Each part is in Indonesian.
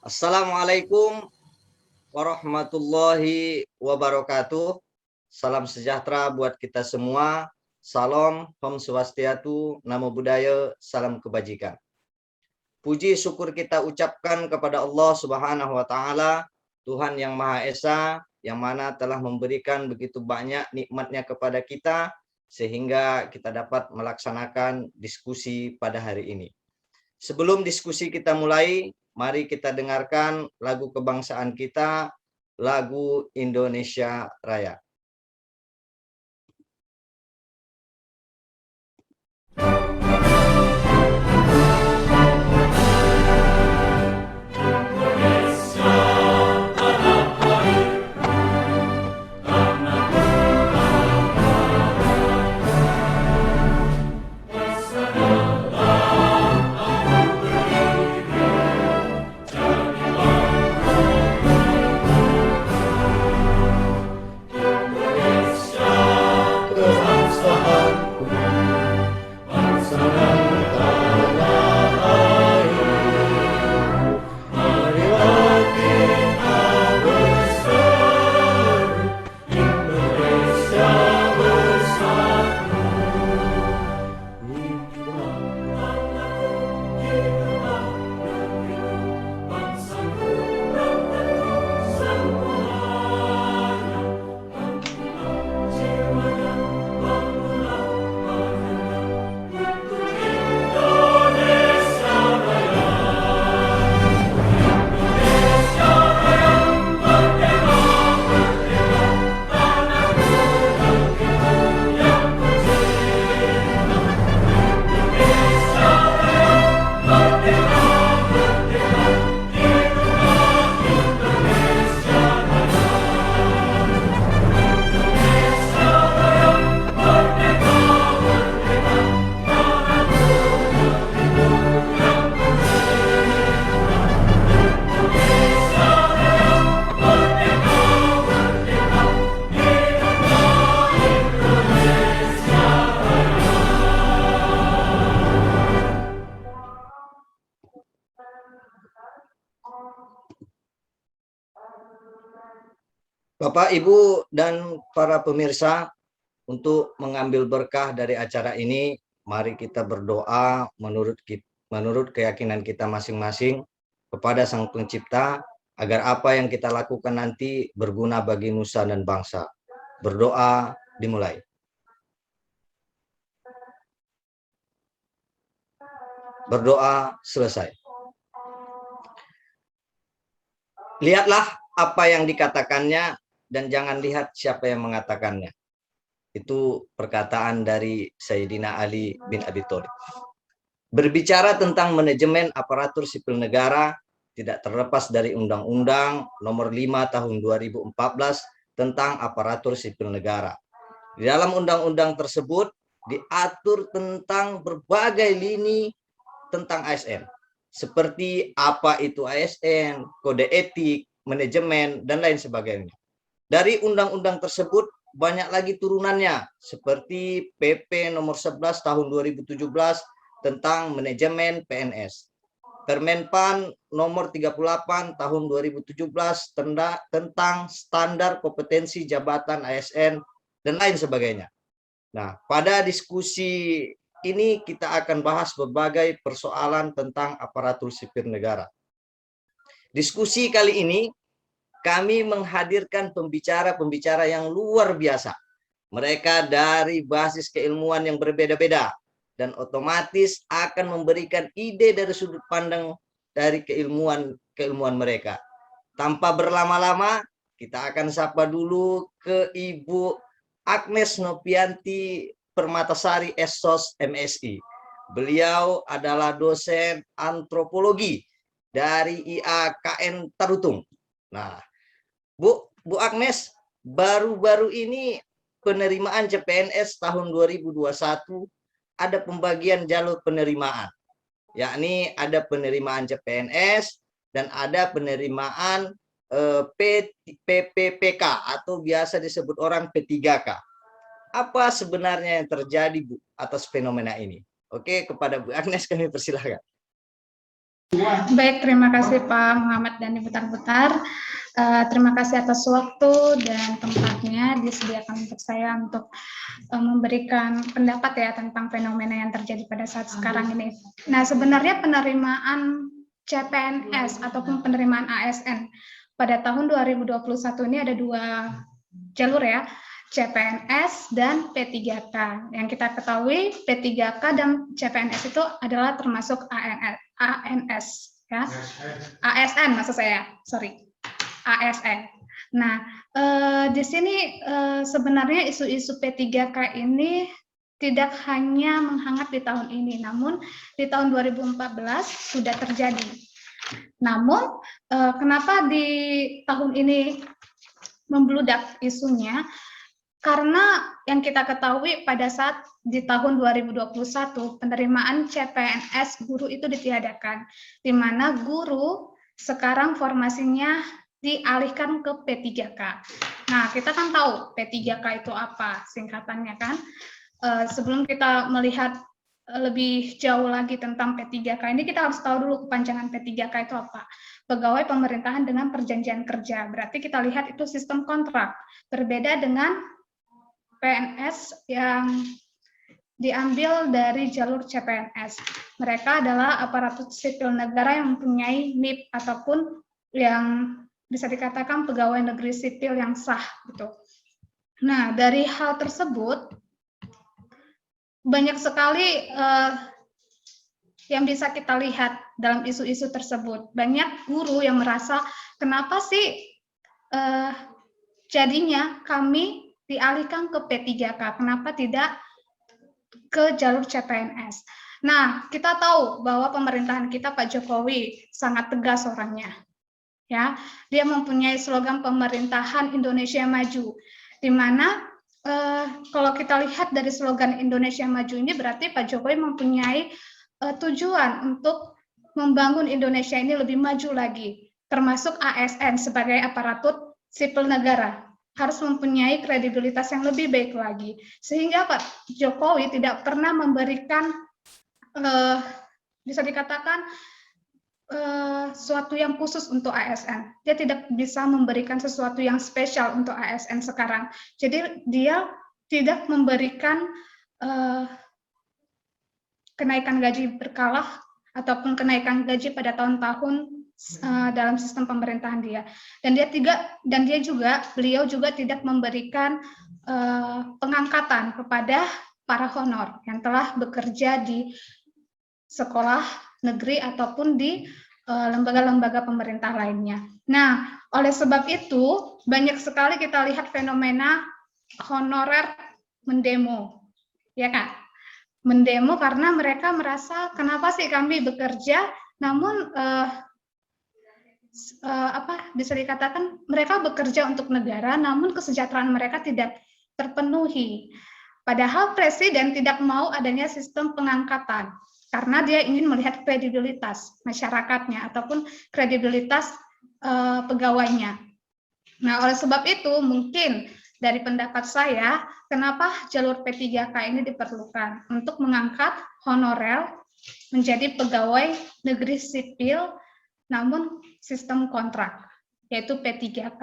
Assalamualaikum warahmatullahi wabarakatuh. Salam sejahtera buat kita semua. Salam, Om Swastiatu, Namo Buddhaya, salam kebajikan. Puji syukur kita ucapkan kepada Allah Subhanahu wa taala, Tuhan yang Maha Esa, yang mana telah memberikan begitu banyak nikmatnya kepada kita sehingga kita dapat melaksanakan diskusi pada hari ini. Sebelum diskusi kita mulai, mari kita dengarkan lagu kebangsaan kita, lagu Indonesia Raya. Bapak, Ibu, dan para pemirsa, untuk mengambil berkah dari acara ini, mari kita berdoa menurut keyakinan kita masing-masing kepada Sang Pencipta, agar apa yang kita lakukan nanti berguna bagi nusa dan bangsa. Berdoa dimulai. Berdoa selesai. Lihatlah apa yang dikatakannya dan jangan lihat siapa yang mengatakannya. Itu perkataan dari Sayyidina Ali bin Abi Thalib. Berbicara tentang manajemen aparatur sipil negara tidak terlepas dari Undang-Undang Nomor 5 Tahun 2014 tentang aparatur sipil negara. Di dalam undang-undang tersebut diatur tentang berbagai lini tentang ASN, seperti apa itu ASN, kode etik, manajemen, dan lain sebagainya. Dari undang-undang tersebut banyak lagi turunannya, seperti PP nomor 11 tahun 2017 tentang manajemen PNS, Permenpan nomor 38 tahun 2017 tentang standar kompetensi jabatan ASN, dan lain sebagainya. Nah, pada diskusi ini kita akan bahas berbagai persoalan tentang aparatur sipil negara. Diskusi kali ini kami menghadirkan pembicara-pembicara yang luar biasa. Mereka dari basis keilmuan yang berbeda-beda dan otomatis akan memberikan ide dari sudut pandang dari keilmuan mereka. Tanpa berlama-lama, kita akan sapa dulu ke Ibu Agnes Nopianti Permatasari SSOS MSI. Beliau adalah dosen antropologi dari IAKN Tarutung. Nah, Bu Agnes, baru-baru ini penerimaan CPNS tahun 2021 ada pembagian jalur penerimaan, yakni ada penerimaan CPNS dan ada penerimaan PPPK atau biasa disebut orang P3K. Apa sebenarnya yang terjadi, Bu, atas fenomena ini? Oke, kepada Bu Agnes kami persilahkan. Baik, terima kasih Pak Muhammad dan Ibu Tarbutar. Terima kasih atas waktu dan tempatnya disediakan untuk saya untuk memberikan pendapat ya tentang fenomena yang terjadi pada saat sekarang ini. Nah, sebenarnya penerimaan CPNS ataupun penerimaan ASN pada tahun 2021 ini ada dua jalur ya, CPNS dan P3K. Yang kita ketahui P3K dan CPNS itu adalah termasuk ANS ya. ASN maksud saya, sorry. ASN. Nah, di sini sebenarnya isu-isu P3K ini tidak hanya menghangat di tahun ini, namun di tahun 2014 sudah terjadi. Namun, kenapa di tahun ini membludak isunya? Karena yang kita ketahui pada saat di tahun 2021 penerimaan CPNS guru itu ditiadakan, di mana guru sekarang formasinya dialihkan ke P3K. Nah, kita kan tahu P3K itu apa singkatannya kan. Sebelum kita melihat lebih jauh lagi tentang P3K ini, kita harus tahu dulu kepanjangan P3K itu apa. Pegawai pemerintahan dengan perjanjian kerja. Berarti kita lihat itu sistem kontrak. Berbeda dengan PNS yang diambil dari jalur CPNS. Mereka adalah aparatur sipil negara yang mempunyai NIP ataupun yang bisa dikatakan pegawai negeri sipil yang sah gitu. Nah, dari hal tersebut banyak sekali yang bisa kita lihat dalam isu-isu tersebut. Banyak guru yang merasa kenapa sih jadinya kami dialihkan ke P3K, kenapa tidak ke jalur CPNS. Nah, kita tahu bahwa pemerintahan kita Pak Jokowi sangat tegas orangnya. Ya, dia mempunyai slogan pemerintahan Indonesia Maju, di mana kalau kita lihat dari slogan Indonesia Maju ini berarti Pak Jokowi mempunyai tujuan untuk membangun Indonesia ini lebih maju lagi, termasuk ASN sebagai aparatur sipil negara harus mempunyai kredibilitas yang lebih baik lagi, sehingga Pak Jokowi tidak pernah memberikan bisa dikatakan sesuatu yang khusus untuk ASN. Dia tidak bisa memberikan sesuatu yang spesial untuk ASN sekarang. Jadi dia tidak memberikan kenaikan gaji berkala ataupun kenaikan gaji pada tahun-tahun dalam sistem pemerintahan dia. Dan beliau juga tidak memberikan pengangkatan kepada para honor yang telah bekerja di sekolah negeri ataupun di lembaga-lembaga pemerintah lainnya. Nah, oleh sebab itu banyak sekali kita lihat fenomena honorer mendemo, ya kan? Mendemo karena mereka merasa kenapa sih kami bekerja, namun bisa dikatakan mereka bekerja untuk negara, namun kesejahteraan mereka tidak terpenuhi. Padahal presiden tidak mau adanya sistem pengangkatan, karena dia ingin melihat kredibilitas masyarakatnya ataupun kredibilitas pegawainya. Nah, oleh sebab itu mungkin dari pendapat saya, kenapa jalur P3K ini diperlukan untuk mengangkat honorer menjadi pegawai negeri sipil namun sistem kontrak, yaitu P3K.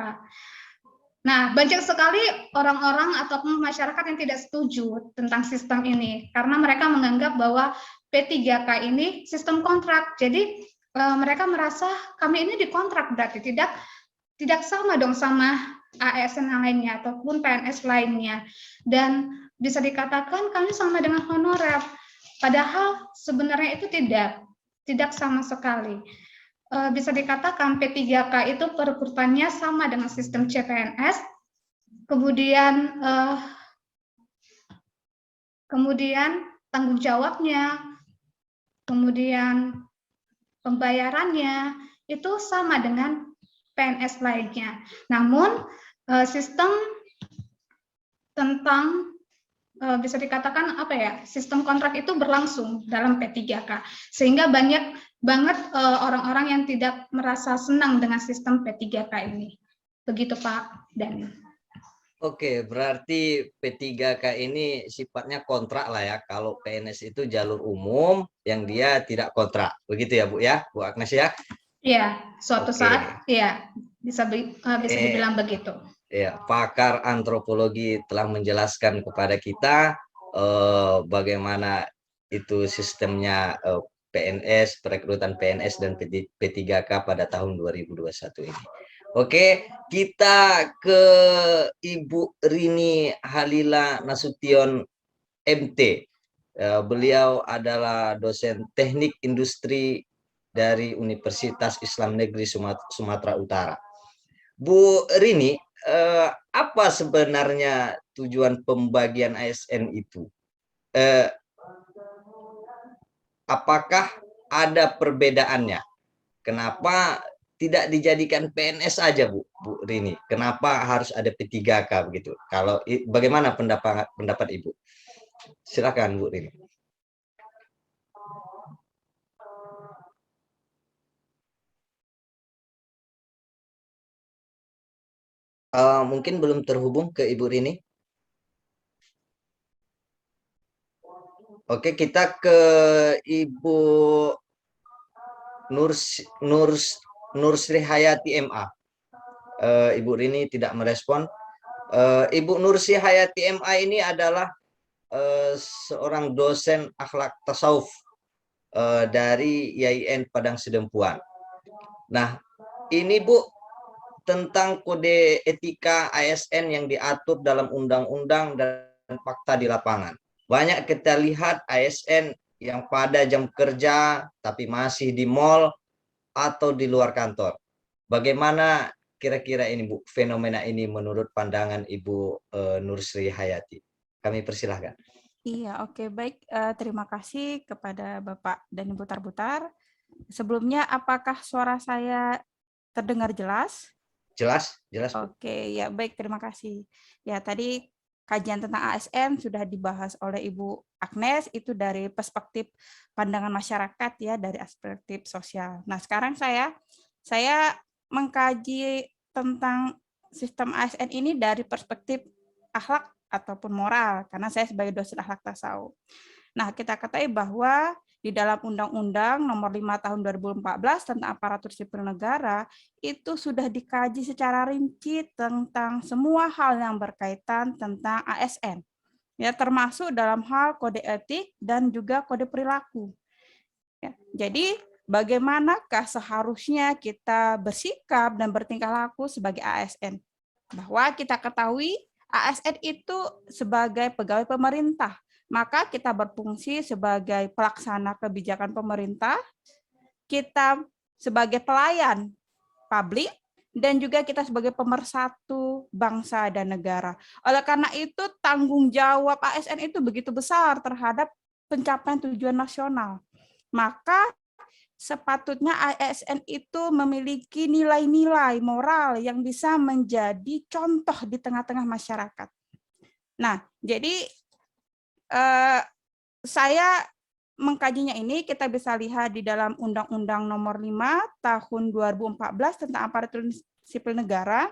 Nah, banyak sekali orang-orang ataupun masyarakat yang tidak setuju tentang sistem ini, karena mereka menganggap bahwa P3K ini sistem kontrak. Jadi mereka merasa kami ini dikontrak, berarti tidak sama dong sama ASN lainnya ataupun PNS lainnya. Dan bisa dikatakan kami sama dengan honorer. Padahal sebenarnya itu tidak sama sekali. Bisa dikatakan P3K itu perekrutannya sama dengan sistem CPNS, kemudian tanggung jawabnya, kemudian pembayarannya itu sama dengan PNS lainnya. Namun sistem tentang bisa dikatakan sistem kontrak itu berlangsung dalam P3K, sehingga banyak banget orang-orang yang tidak merasa senang dengan sistem P3K ini. Begitu Pak Dani. Oke, berarti P3K ini sifatnya kontrak lah ya. Kalau PNS itu jalur umum yang dia tidak kontrak. Begitu ya, Bu ya, Bu Agnes ya? Ya, suatu saat Oke. ya bisa Eh, dibilang begitu. ya, pakar antropologi telah menjelaskan kepada kita bagaimana itu sistemnya PNS, perekrutan PNS dan P3K pada tahun 2021 ini. Oke, kita ke Ibu Rini Halila Nasution MT. Beliau adalah dosen teknik industri dari Universitas Islam Negeri Sumatera Utara. Bu Rini, apa sebenarnya tujuan pembagian ASN itu? Eh, apakah ada perbedaannya? Kenapa tidak dijadikan PNS saja, Bu Rini? Kenapa harus ada P3K begitu? Kalau bagaimana pendapat Ibu? Silakan Bu Rini. Mungkin belum terhubung ke Ibu Rini. Oke, kita ke Ibu Nursri Hayati MA. Ibu Rini tidak merespon. Ibu Nursri Hayati MA ini adalah seorang dosen akhlak tasawuf dari YIN Padang Sidempuan. Nah, ini Bu tentang kode etika ASN yang diatur dalam undang-undang dan fakta di lapangan. Banyak kita lihat ASN yang pada jam kerja tapi masih di mall atau di luar kantor. Bagaimana kira-kira ini Bu, fenomena ini menurut pandangan Ibu Nursri Hayati? Kami persilahkan. Iya, oke, baik. Terima kasih kepada Bapak dan Ibu Tarbutar. Sebelumnya, apakah suara saya terdengar jelas? Jelas, jelas Bu. Oke, ya baik, terima kasih. Ya, tadi kajian tentang ASN sudah dibahas oleh Ibu Agnes, itu dari perspektif pandangan masyarakat ya, dari perspektif sosial. Nah, sekarang saya mengkaji tentang sistem ASN ini dari perspektif akhlak ataupun moral, karena saya sebagai dosen akhlak tasawuf. Nah, kita ketahui bahwa di dalam Undang-Undang Nomor 5 Tahun 2014 tentang Aparatur Sipil Negara itu sudah dikaji secara rinci tentang semua hal yang berkaitan tentang ASN, ya termasuk dalam hal kode etik dan juga kode perilaku. Ya, jadi bagaimanakah seharusnya kita bersikap dan bertingkah laku sebagai ASN? Bahwa kita ketahui ASN itu sebagai pegawai pemerintah, maka kita berfungsi sebagai pelaksana kebijakan pemerintah, kita sebagai pelayan publik, dan juga kita sebagai pemersatu bangsa dan negara. Oleh karena itu, tanggung jawab ASN itu begitu besar terhadap pencapaian tujuan nasional. Maka sepatutnya ASN itu memiliki nilai-nilai moral yang bisa menjadi contoh di tengah-tengah masyarakat. Nah, jadi saya mengkajinya ini kita bisa lihat di dalam Undang-Undang Nomor 5 Tahun 2014 tentang Aparatur Sipil Negara.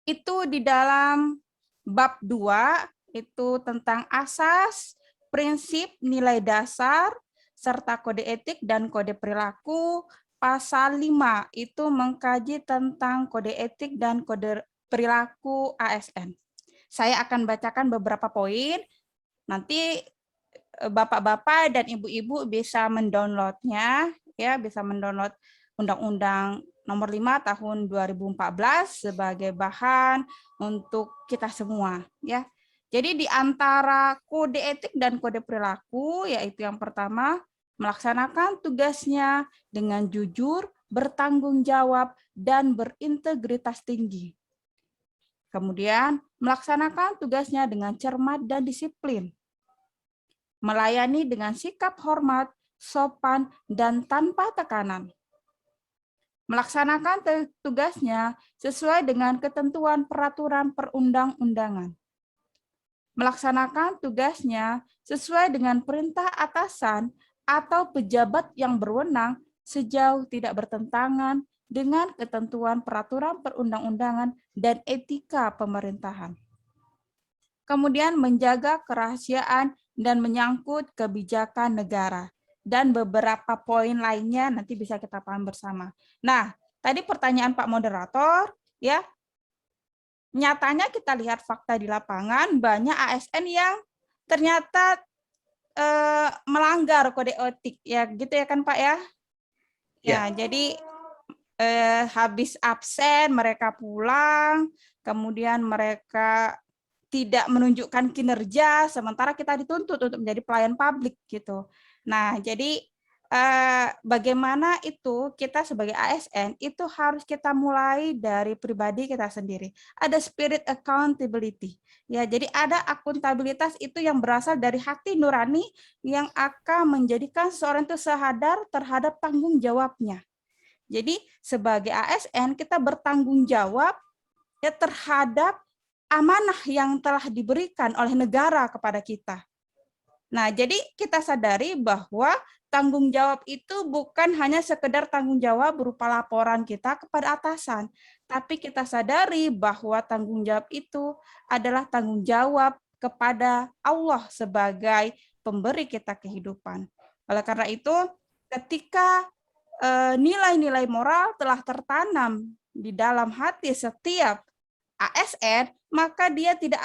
Itu di dalam bab 2 itu tentang asas, prinsip, nilai dasar, serta kode etik dan kode perilaku. Pasal 5 itu mengkaji tentang kode etik dan kode perilaku ASN. Saya akan bacakan beberapa poin. Nanti Bapak-bapak dan ibu-ibu bisa mendownloadnya, ya, bisa mendownload Undang-Undang Nomor 5 Tahun 2014 sebagai bahan untuk kita semua, ya. Jadi di antara kode etik dan kode perilaku, yaitu yang pertama, melaksanakan tugasnya dengan jujur, bertanggung jawab, dan berintegritas tinggi. Kemudian, melaksanakan tugasnya dengan cermat dan disiplin. Melayani dengan sikap hormat, sopan, dan tanpa tekanan. Melaksanakan tugasnya sesuai dengan ketentuan peraturan perundang-undangan. Melaksanakan tugasnya sesuai dengan perintah atasan atau pejabat yang berwenang sejauh tidak bertentangan dengan ketentuan peraturan perundang-undangan dan etika pemerintahan. Kemudian menjaga kerahasiaan dan menyangkut kebijakan negara. Dan beberapa poin lainnya nanti bisa kita paham bersama. Nah, tadi pertanyaan Pak Moderator, ya, nyatanya kita lihat fakta di lapangan, banyak ASN yang ternyata melanggar kode etik, ya gitu ya kan Pak ya? Ya, jadi habis absen mereka pulang, kemudian mereka tidak menunjukkan kinerja, sementara kita dituntut untuk menjadi pelayan publik gitu. Nah, jadi bagaimana itu kita sebagai ASN itu harus kita mulai dari pribadi kita sendiri. Ada spirit accountability. Ya, jadi ada akuntabilitas itu yang berasal dari hati nurani yang akan menjadikan seseorang itu sadar terhadap tanggung jawabnya. Jadi sebagai ASN kita bertanggung jawab ya terhadap amanah yang telah diberikan oleh negara kepada kita. Nah, jadi kita sadari bahwa tanggung jawab itu bukan hanya sekedar tanggung jawab berupa laporan kita kepada atasan, tapi kita sadari bahwa tanggung jawab itu adalah tanggung jawab kepada Allah sebagai pemberi kita kehidupan. Oleh karena itu, ketika nilai-nilai moral telah tertanam di dalam hati setiap ASN, maka dia tidak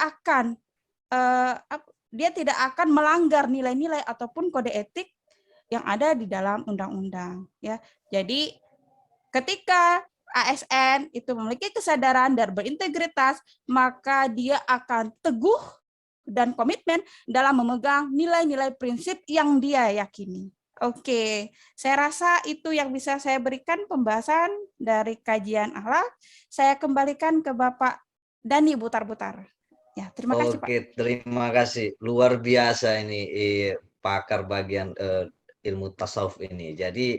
akan melanggar nilai-nilai ataupun kode etik yang ada di dalam undang-undang. Ya, jadi ketika ASN itu memiliki kesadaran dan berintegritas, maka dia akan teguh dan komitmen dalam memegang nilai-nilai prinsip yang dia yakini. Oke, saya rasa itu yang bisa saya berikan pembahasan dari kajian akhlak. Saya kembalikan ke Bapak Dani Butar-Butar. Ya, terima kasih Pak. Oke, terima kasih. Luar biasa ini pakar bagian ilmu tasawuf ini. Jadi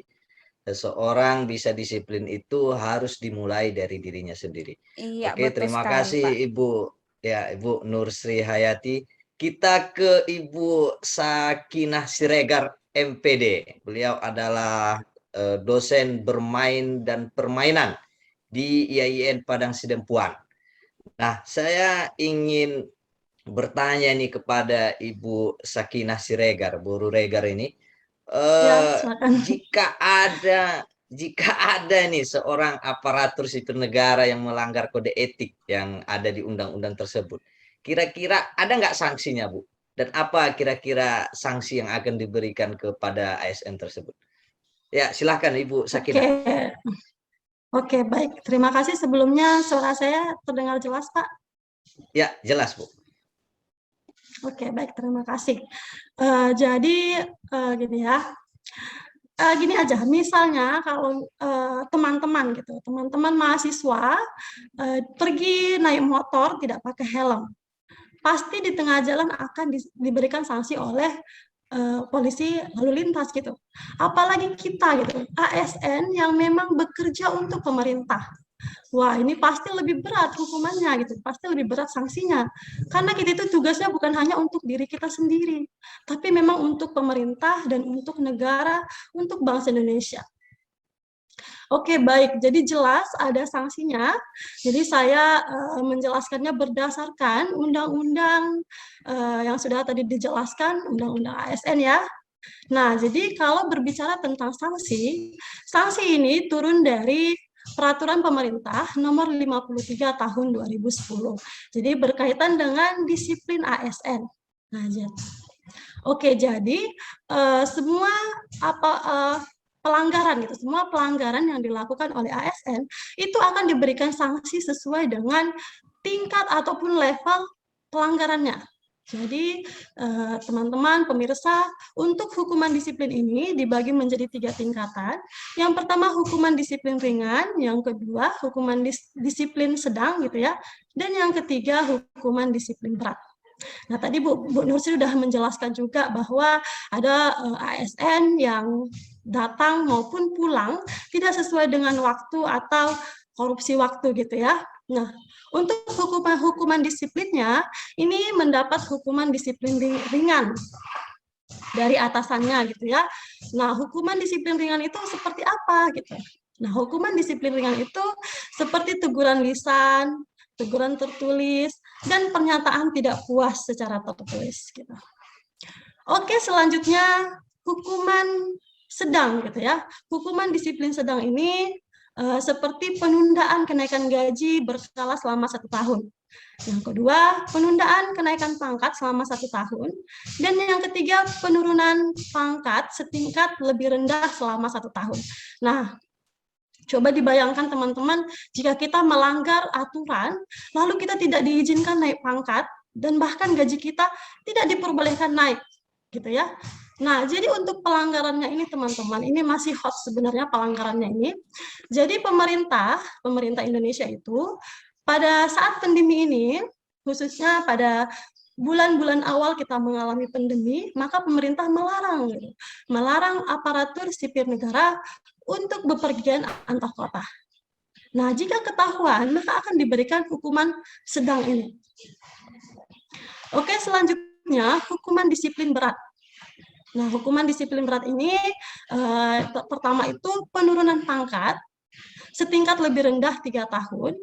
seseorang bisa disiplin itu harus dimulai dari dirinya sendiri. Iya, Oke, betul terima sekali, kasih Pak. Ibu Nur Sri Hayati. Kita ke Ibu Sakinah Siregar MPD. Beliau adalah dosen bermain dan permainan di IAIN Padang Sidempuan. Nah, saya ingin bertanya nih kepada Ibu Sakinah Siregar, Bu Regar ini, jika ada nih seorang aparatur sipil negara yang melanggar kode etik yang ada di undang-undang tersebut, kira-kira ada nggak sanksinya, Bu? Dan apa kira-kira sanksi yang akan diberikan kepada ASN tersebut? Ya, silahkan Ibu Sakinah. Oke, baik. Terima kasih. Sebelumnya suara saya terdengar jelas, Pak? Ya, jelas, Bu. Oke, baik. Terima kasih. Jadi, gini ya. Gini aja, misalnya kalau teman-teman gitu, teman-teman mahasiswa pergi naik motor tidak pakai helm, pasti di tengah jalan akan diberikan sanksi oleh polisi lalu lintas gitu. Apalagi kita gitu, ASN yang memang bekerja untuk pemerintah. Wah, ini pasti lebih berat hukumannya gitu, pasti lebih berat sanksinya. Karena kita itu tugasnya bukan hanya untuk diri kita sendiri, tapi memang untuk pemerintah dan untuk negara, untuk bangsa Indonesia. Oke, baik. Jadi jelas ada sanksinya. Jadi saya menjelaskannya berdasarkan undang-undang yang sudah tadi dijelaskan, undang-undang ASN ya. Nah, jadi kalau berbicara tentang sanksi, sanksi ini turun dari Peraturan Pemerintah Nomor 53 Tahun 2010. Jadi berkaitan dengan disiplin ASN. Nah, oke, jadi semua pelanggaran gitu, semua pelanggaran yang dilakukan oleh ASN itu akan diberikan sanksi sesuai dengan tingkat ataupun level pelanggarannya. Jadi teman-teman pemirsa, untuk hukuman disiplin ini dibagi menjadi 3 tingkatan. Yang pertama hukuman disiplin ringan, yang kedua hukuman disiplin sedang gitu ya, dan yang ketiga hukuman disiplin berat. Nah, tadi Bu Nursi sudah menjelaskan juga bahwa ada ASN yang datang maupun pulang tidak sesuai dengan waktu atau korupsi waktu gitu ya. Nah, untuk hukuman disiplinnya, ini mendapat hukuman disiplin ringan dari atasannya gitu ya. Nah, hukuman disiplin ringan itu seperti apa gitu? Nah, hukuman disiplin ringan itu seperti teguran lisan, teguran tertulis, dan pernyataan tidak puas secara tertulis. Gitu. Oke, selanjutnya hukuman sedang, gitu ya. Hukuman disiplin sedang ini seperti penundaan kenaikan gaji berskala selama 1 tahun. Yang kedua, penundaan kenaikan pangkat selama 1 tahun. Dan yang ketiga, penurunan pangkat setingkat lebih rendah selama 1 tahun. Nah, coba dibayangkan teman-teman, jika kita melanggar aturan, lalu kita tidak diizinkan naik pangkat, dan bahkan gaji kita tidak diperbolehkan naik, gitu ya. Nah, jadi untuk pelanggarannya ini teman-teman, ini masih hot sebenarnya pelanggarannya ini. Jadi pemerintah Indonesia itu pada saat pandemi ini, khususnya pada bulan-bulan awal kita mengalami pandemi, maka pemerintah melarang aparatur sipil negara untuk bepergian antar kota. Nah, jika ketahuan, maka akan diberikan hukuman sedang ini. Oke, selanjutnya hukuman disiplin berat. Nah, hukuman disiplin berat ini pertama itu penurunan pangkat setingkat lebih rendah 3 tahun.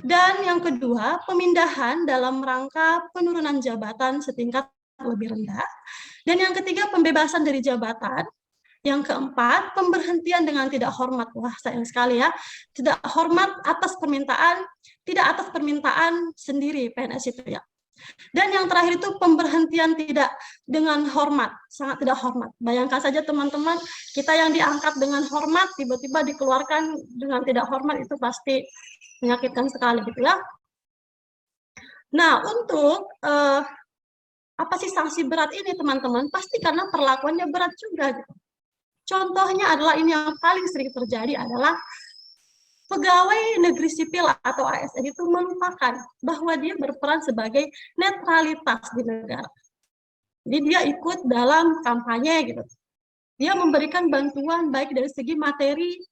Dan yang kedua, pemindahan dalam rangka penurunan jabatan setingkat lebih rendah. Dan yang ketiga, pembebasan dari jabatan. Yang keempat, pemberhentian dengan tidak hormat. Wah, sayang sekali ya. Tidak hormat atas permintaan, tidak atas permintaan sendiri PNS itu ya. Dan yang terakhir itu pemberhentian tidak dengan hormat, sangat tidak hormat. Bayangkan saja teman-teman, kita yang diangkat dengan hormat, tiba-tiba dikeluarkan dengan tidak hormat, itu pasti menyakitkan sekali gitu ya. Nah, untuk apa sih sanksi berat ini teman-teman? Pasti karena perlakuannya berat juga. Gitu. Contohnya adalah ini yang paling sering terjadi adalah pegawai negeri sipil atau ASN itu melupakan bahwa dia berperan sebagai netralitas di negara. Jadi dia ikut dalam kampanye gitu. Dia memberikan bantuan baik dari segi materi,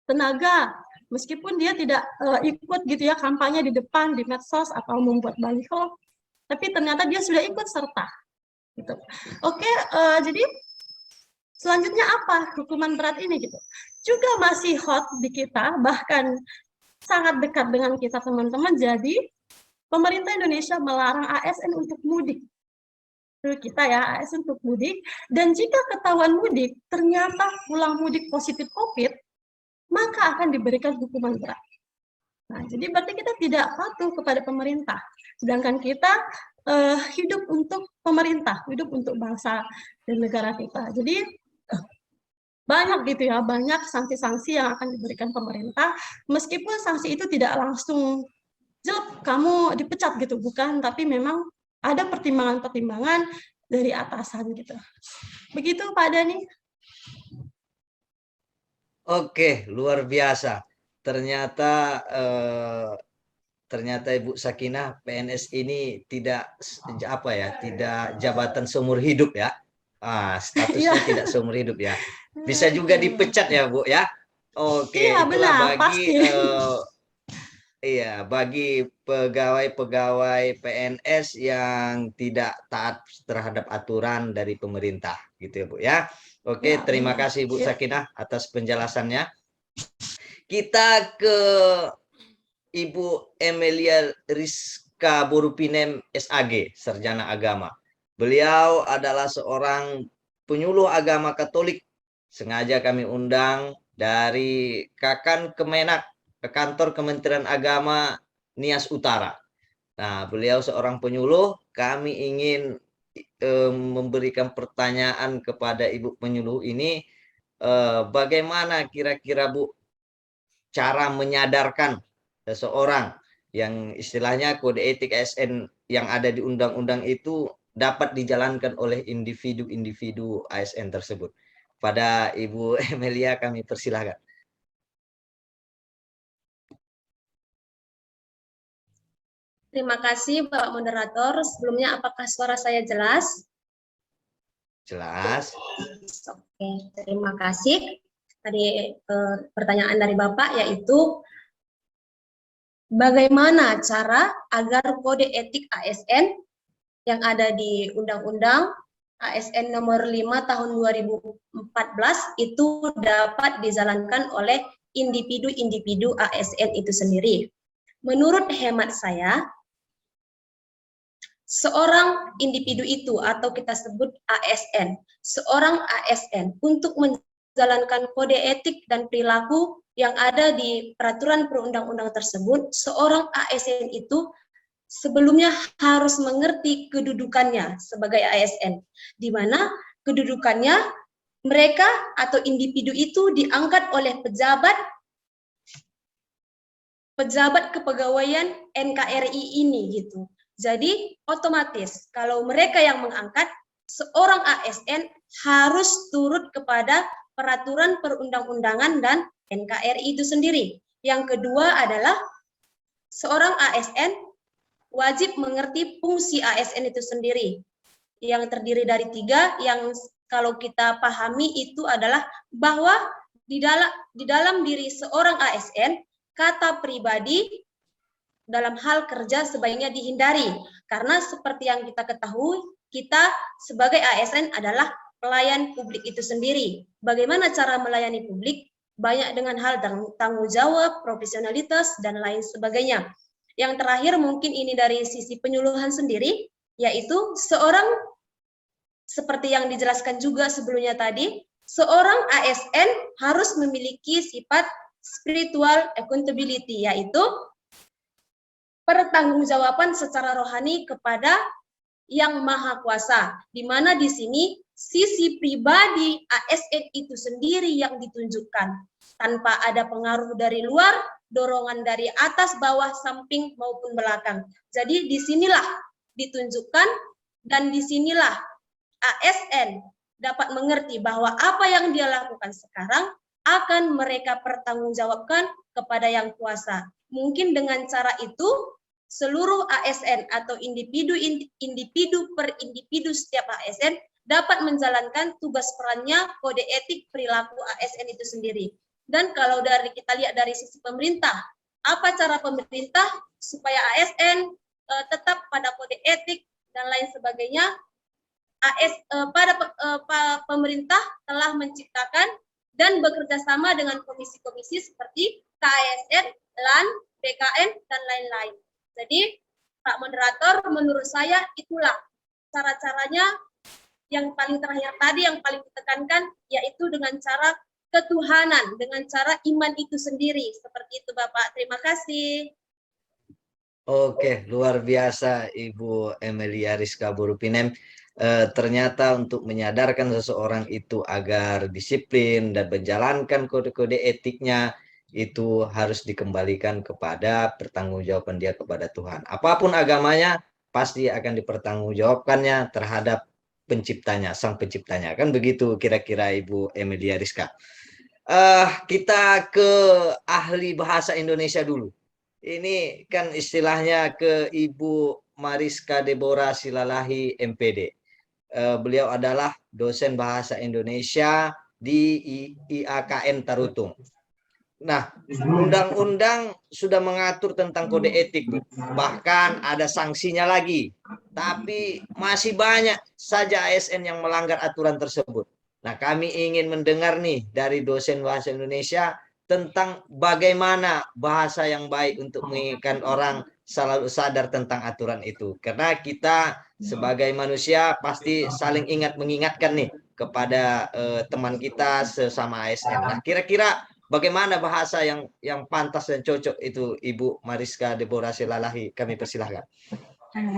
tenaga, meskipun dia tidak ikut gitu ya kampanye di depan di medsos atau membuat baliho, tapi ternyata dia sudah ikut serta. Gitu. Oke, jadi selanjutnya apa hukuman berat ini gitu? Juga masih hot di kita, bahkan sangat dekat dengan kita teman-teman. Jadi pemerintah Indonesia melarang ASN untuk mudik. Itu kita ya, ASN untuk mudik. Dan jika ketahuan mudik, ternyata pulang mudik positif COVID, maka akan diberikan hukuman berat. Nah, jadi berarti kita tidak patuh kepada pemerintah. Sedangkan kita hidup untuk pemerintah, hidup untuk bangsa dan negara kita. Jadi banyak gitu ya, banyak sanksi-sanksi yang akan diberikan pemerintah, meskipun sanksi itu tidak langsung jelek kamu dipecat gitu, bukan, tapi memang ada pertimbangan-pertimbangan dari atasan gitu. Begitu Pak Dani. Oke, luar biasa. Ternyata Ibu Sakinah, PNS ini tidak apa ya, tidak jabatan seumur hidup ya. Statusnya tidak seumur hidup ya. Bisa juga dipecat ya, Bu ya. Oke, iya, itulah benar, bagi pegawai-pegawai PNS yang tidak taat terhadap aturan dari pemerintah, gitu ya, Bu ya. Oke, terima kasih Bu Sakinah atas penjelasannya. Kita ke Ibu Emilia Rizka Borupinem SAG, Sarjana Agama. Beliau adalah seorang penyuluh agama Katolik. Sengaja kami undang dari Kakan Kemenak, ke kantor Kementerian Agama Nias Utara. Nah, beliau seorang penyuluh. Kami ingin memberikan pertanyaan kepada Ibu penyuluh ini, bagaimana kira-kira Bu cara menyadarkan seseorang yang istilahnya kode etik ASN yang ada di undang-undang itu dapat dijalankan oleh individu-individu ASN tersebut. Pada Ibu Emilia kami persilahkan. Terima kasih Bapak Moderator. Sebelumnya apakah suara saya jelas? Jelas. Oke, terima kasih. Tadi pertanyaan dari Bapak yaitu bagaimana cara agar kode etik ASN yang ada di Undang-Undang ASN nomor 5 tahun 2014 itu dapat dijalankan oleh individu-individu ASN itu sendiri. Menurut hemat saya, seorang individu itu atau kita sebut ASN, seorang ASN untuk menjalankan kode etik dan perilaku yang ada di peraturan perundang-undang tersebut, seorang ASN itu sebelumnya harus mengerti kedudukannya sebagai ASN, di mana kedudukannya mereka atau individu itu diangkat oleh pejabat kepegawaian NKRI ini gitu. Jadi otomatis kalau mereka yang mengangkat, seorang ASN harus turut kepada peraturan perundang-undangan dan NKRI itu sendiri. Yang kedua adalah seorang ASN wajib mengerti fungsi ASN itu sendiri. Yang terdiri dari 3, yang kalau kita pahami itu adalah bahwa di dalam diri seorang ASN, kata pribadi dalam hal kerja sebaiknya dihindari, karena seperti yang kita ketahui, kita sebagai ASN adalah pelayan publik itu sendiri. Bagaimana cara melayani publik? Banyak dengan hal tanggung jawab, profesionalitas, dan lain sebagainya. Yang terakhir mungkin ini dari sisi penyuluhan sendiri, yaitu seorang, seperti yang dijelaskan juga sebelumnya tadi, seorang ASN harus memiliki sifat spiritual accountability, yaitu pertanggungjawaban secara rohani kepada Yang Maha Kuasa, di mana di sini sisi pribadi ASN itu sendiri yang ditunjukkan tanpa ada pengaruh dari luar, dorongan dari atas, bawah, samping maupun belakang. Jadi disinilah ditunjukkan dan disinilah ASN dapat mengerti bahwa apa yang dia lakukan sekarang akan mereka pertanggungjawabkan kepada Yang Kuasa. Mungkin dengan cara itu seluruh ASN atau individu per individu setiap ASN dapat menjalankan tugas perannya kode etik perilaku ASN itu sendiri. Dan kalau kita lihat dari sisi pemerintah, apa cara pemerintah supaya ASN tetap pada kode etik dan lain sebagainya? Pemerintah telah menciptakan dan bekerja sama dengan komisi-komisi seperti KASN, LAN, BKN, dan lain-lain. Jadi, Pak Moderator, menurut saya itulah cara-caranya yang paling terakhir tadi, yang paling ditekankan, yaitu dengan cara ketuhanan, dengan cara iman itu sendiri. Seperti itu, Bapak. Terima kasih. Oke, luar biasa Ibu Emilia Rizka Burupinem. Ternyata untuk menyadarkan seseorang itu agar disiplin dan menjalankan kode-kode etiknya, itu harus dikembalikan kepada pertanggungjawaban dia kepada Tuhan. Apapun agamanya, pasti akan dipertanggungjawabkannya terhadap penciptanya, sang penciptanya. Kan begitu kira-kira Ibu Emilia Rizka. Kita ke ahli bahasa Indonesia dulu. Ini kan istilahnya ke Ibu Mariska Deborah Silalahi MPD. Beliau adalah dosen bahasa Indonesia di IAKN Tarutung. Nah, undang-undang sudah mengatur tentang kode etik, bahkan ada sanksinya lagi. Tapi masih banyak saja ASN yang melanggar aturan tersebut. Nah, kami ingin mendengar nih dari dosen bahasa Indonesia tentang bagaimana bahasa yang baik untuk mengingatkan orang selalu sadar tentang aturan itu. Karena kita sebagai manusia pasti saling mengingatkan nih kepada teman kita sesama ASN. Nah, kira-kira bagaimana bahasa yang pantas dan cocok itu Ibu Mariska Deborah Silalahi? Kami persilahkan.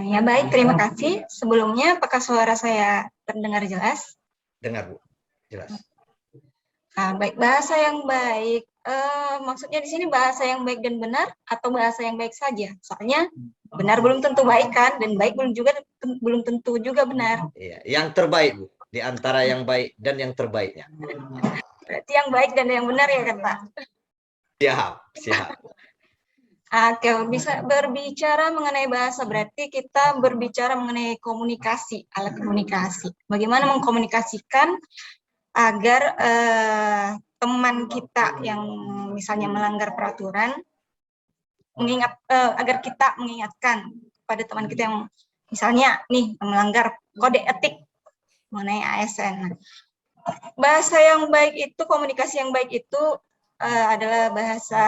Ya baik, terima kasih. Sebelumnya, apakah suara saya terdengar jelas? Dengar, Bu. Jelas. Baik, bahasa yang baik. Maksudnya di sini bahasa yang baik dan benar atau bahasa yang baik saja? Soalnya benar belum tentu baik kan, dan baik belum tentu juga benar. Iya, yang terbaik, Bu. Di antara yang baik dan yang terbaiknya. Berarti yang baik dan yang benar ya kan, Pak? Siap. Oke, bisa berbicara mengenai bahasa, berarti kita berbicara mengenai komunikasi, alat komunikasi. Bagaimana mengkomunikasikan agar teman kita yang misalnya melanggar peraturan, agar kita mengingatkan pada teman kita yang misalnya nih melanggar kode etik mengenai ASN. Bahasa yang baik itu, komunikasi yang baik itu adalah bahasa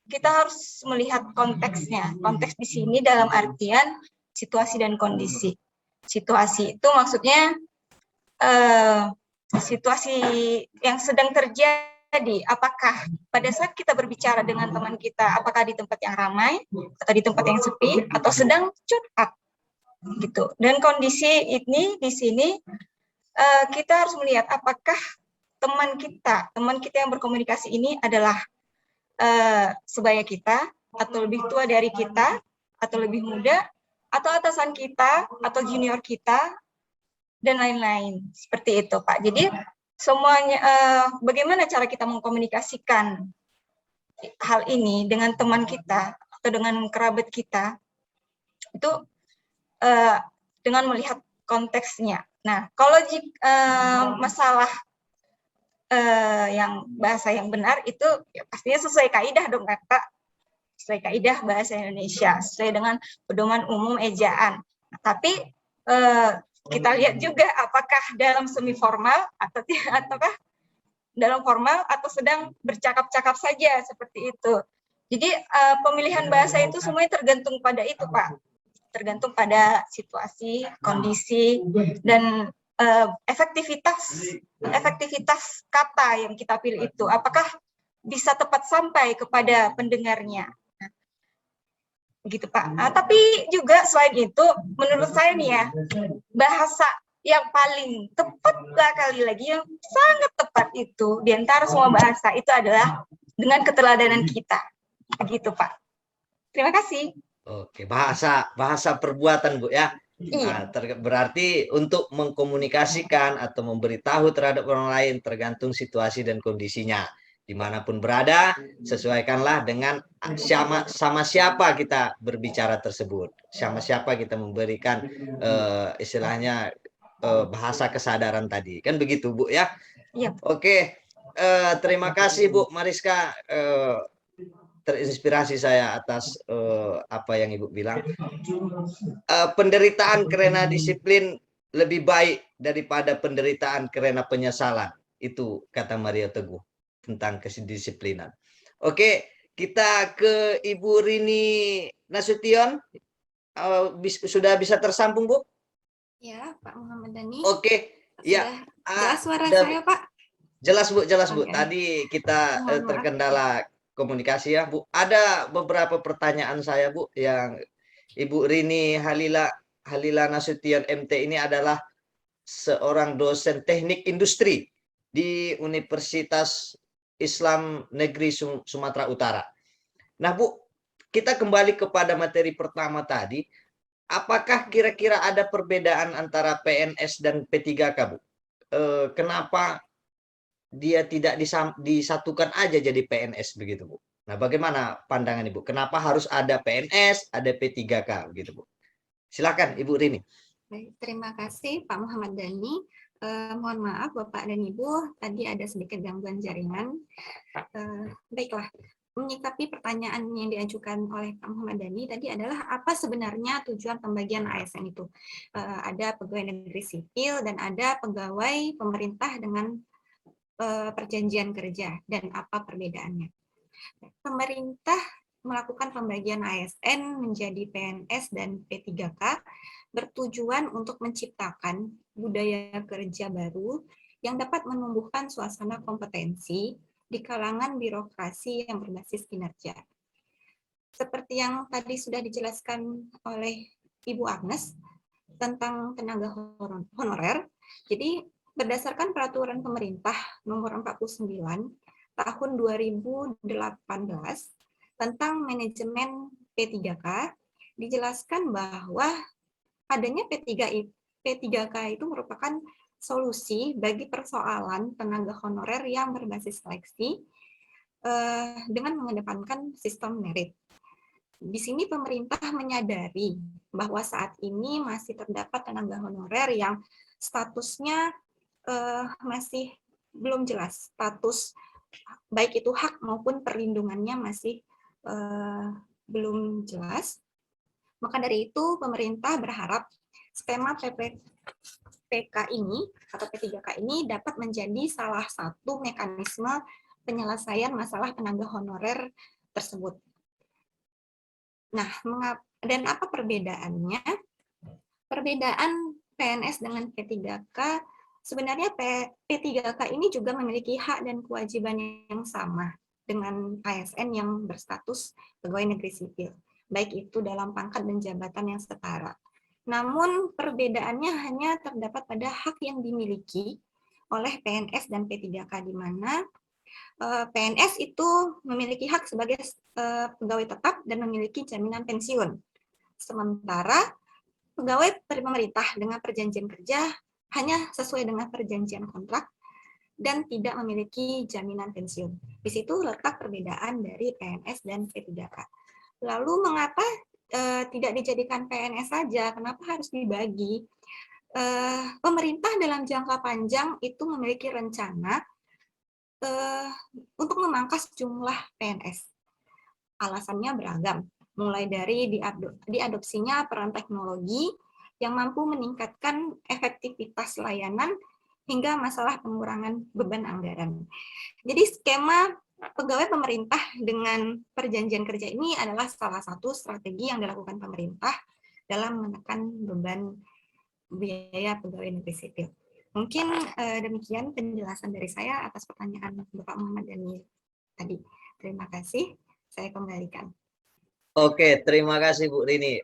kita harus melihat konteksnya. Konteks di sini dalam artian situasi dan kondisi. Situasi itu maksudnya situasi yang sedang terjadi. Apakah pada saat kita berbicara dengan teman kita, apakah di tempat yang ramai atau di tempat yang sepi atau sedang curhat gitu. Dan kondisi ini di sini kita harus melihat apakah teman kita yang berkomunikasi ini adalah sebaya kita, atau lebih tua dari kita, atau lebih muda, atau atasan kita, atau junior kita, dan lain-lain. Seperti itu, Pak. Jadi, semuanya, bagaimana cara kita mengkomunikasikan hal ini dengan teman kita, atau dengan kerabat kita, itu dengan melihat konteksnya. Nah, kalau masalah yang bahasa yang benar itu ya pastinya sesuai kaidah dong Kak. Sesuai kaidah bahasa Indonesia, sesuai dengan pedoman umum ejaan. Nah, tapi kita lihat juga apakah dalam semi formal ataukah dalam formal atau sedang bercakap-cakap saja seperti itu. Jadi pemilihan bahasa itu semuanya tergantung pada itu, Pak. Tergantung pada situasi, kondisi, dan efektivitas kata yang kita pilih itu, apakah bisa tepat sampai kepada pendengarnya, gitu Pak. Tapi juga selain itu, menurut saya nih ya, bahasa yang paling tepat kali lagi, yang sangat tepat itu di antara semua bahasa itu adalah dengan keteladanan kita, begitu Pak. Terima kasih. Oke, bahasa perbuatan Bu ya. Iya. Nah, berarti untuk mengkomunikasikan atau memberitahu terhadap orang lain tergantung situasi dan kondisinya. Dimanapun berada, sesuaikanlah dengan sama siapa kita berbicara tersebut. Sama siapa kita memberikan istilahnya bahasa kesadaran tadi. Kan begitu Bu ya? Iya. Oke, terima kasih Bu Mariska. Terinspirasi saya atas apa yang Ibu bilang. Penderitaan karena disiplin lebih baik daripada penderitaan karena penyesalan. Itu kata Mario Teguh tentang kedisiplinan. Oke, kita ke Ibu Rini Nasution. Sudah bisa tersambung, Bu? Ya, Pak Muhammad Dhani. Oke, ya. Jelas suara saya, Pak? Jelas, Bu, jelas, Bu. Oke. Tadi kita terkendala komunikasi ya, Bu. Ada beberapa pertanyaan saya, Bu, yang Ibu Rini Halila Nasution MT ini adalah seorang dosen teknik industri di Universitas Islam Negeri Sumatera Utara. Nah, Bu, kita kembali kepada materi pertama tadi. Apakah kira-kira ada perbedaan antara PNS dan P3K, Bu? Kenapa dia tidak disatukan aja jadi PNS begitu, Bu? Nah, bagaimana pandangan Ibu? Kenapa harus ada PNS, ada P3K begitu, Bu? Silakan Ibu Rini. Baik, terima kasih Pak Muhammad Dhani. Mohon maaf Bapak dan Ibu, tadi ada sedikit gangguan jaringan. Baiklah, menyikapi pertanyaan yang diajukan oleh Pak Muhammad Dhani tadi adalah apa sebenarnya tujuan pembagian ASN itu? Ada pegawai negeri sipil dan ada pegawai pemerintah dengan perjanjian kerja, dan apa perbedaannya. Pemerintah melakukan pembagian ASN menjadi PNS dan P3K bertujuan untuk menciptakan budaya kerja baru yang dapat menumbuhkan suasana kompetensi di kalangan birokrasi yang berbasis kinerja. Seperti yang tadi sudah dijelaskan oleh Ibu Agnes tentang tenaga honorer, jadi berdasarkan peraturan pemerintah nomor 49 tahun 2018 tentang manajemen P3K, dijelaskan bahwa adanya P3K itu merupakan solusi bagi persoalan tenaga honorer yang berbasis seleksi dengan mengedepankan sistem merit. Di sini pemerintah menyadari bahwa saat ini masih terdapat tenaga honorer yang statusnya masih belum jelas, status baik itu hak maupun perlindungannya masih belum jelas. Maka dari itu pemerintah berharap skema PPK ini atau P3K ini dapat menjadi salah satu mekanisme penyelesaian masalah tenaga honorer tersebut. Nah, dan apa perbedaannya? Perbedaan PNS dengan P3K, sebenarnya P3K ini juga memiliki hak dan kewajiban yang sama dengan ASN yang berstatus pegawai negeri sipil, baik itu dalam pangkat dan jabatan yang setara. Namun perbedaannya hanya terdapat pada hak yang dimiliki oleh PNS dan P3K, di mana PNS itu memiliki hak sebagai pegawai tetap dan memiliki jaminan pensiun. Sementara pegawai pemerintah dengan perjanjian kerja hanya sesuai dengan perjanjian kontrak dan tidak memiliki jaminan pensiun. Di situ letak perbedaan dari PNS dan P3K. Lalu mengapa tidak dijadikan PNS saja? Kenapa harus dibagi? Pemerintah dalam jangka panjang itu memiliki rencana untuk memangkas jumlah PNS. Alasannya beragam, mulai dari diadopsinya peran teknologi yang mampu meningkatkan efektivitas layanan hingga masalah pengurangan beban anggaran. Jadi skema pegawai pemerintah dengan perjanjian kerja ini adalah salah satu strategi yang dilakukan pemerintah dalam menekan beban biaya pegawai negeri sipil. Mungkin demikian penjelasan dari saya atas pertanyaan Bapak Muhammad Dhani tadi. Terima kasih, saya kembalikan. Oke, terima kasih Bu Rini.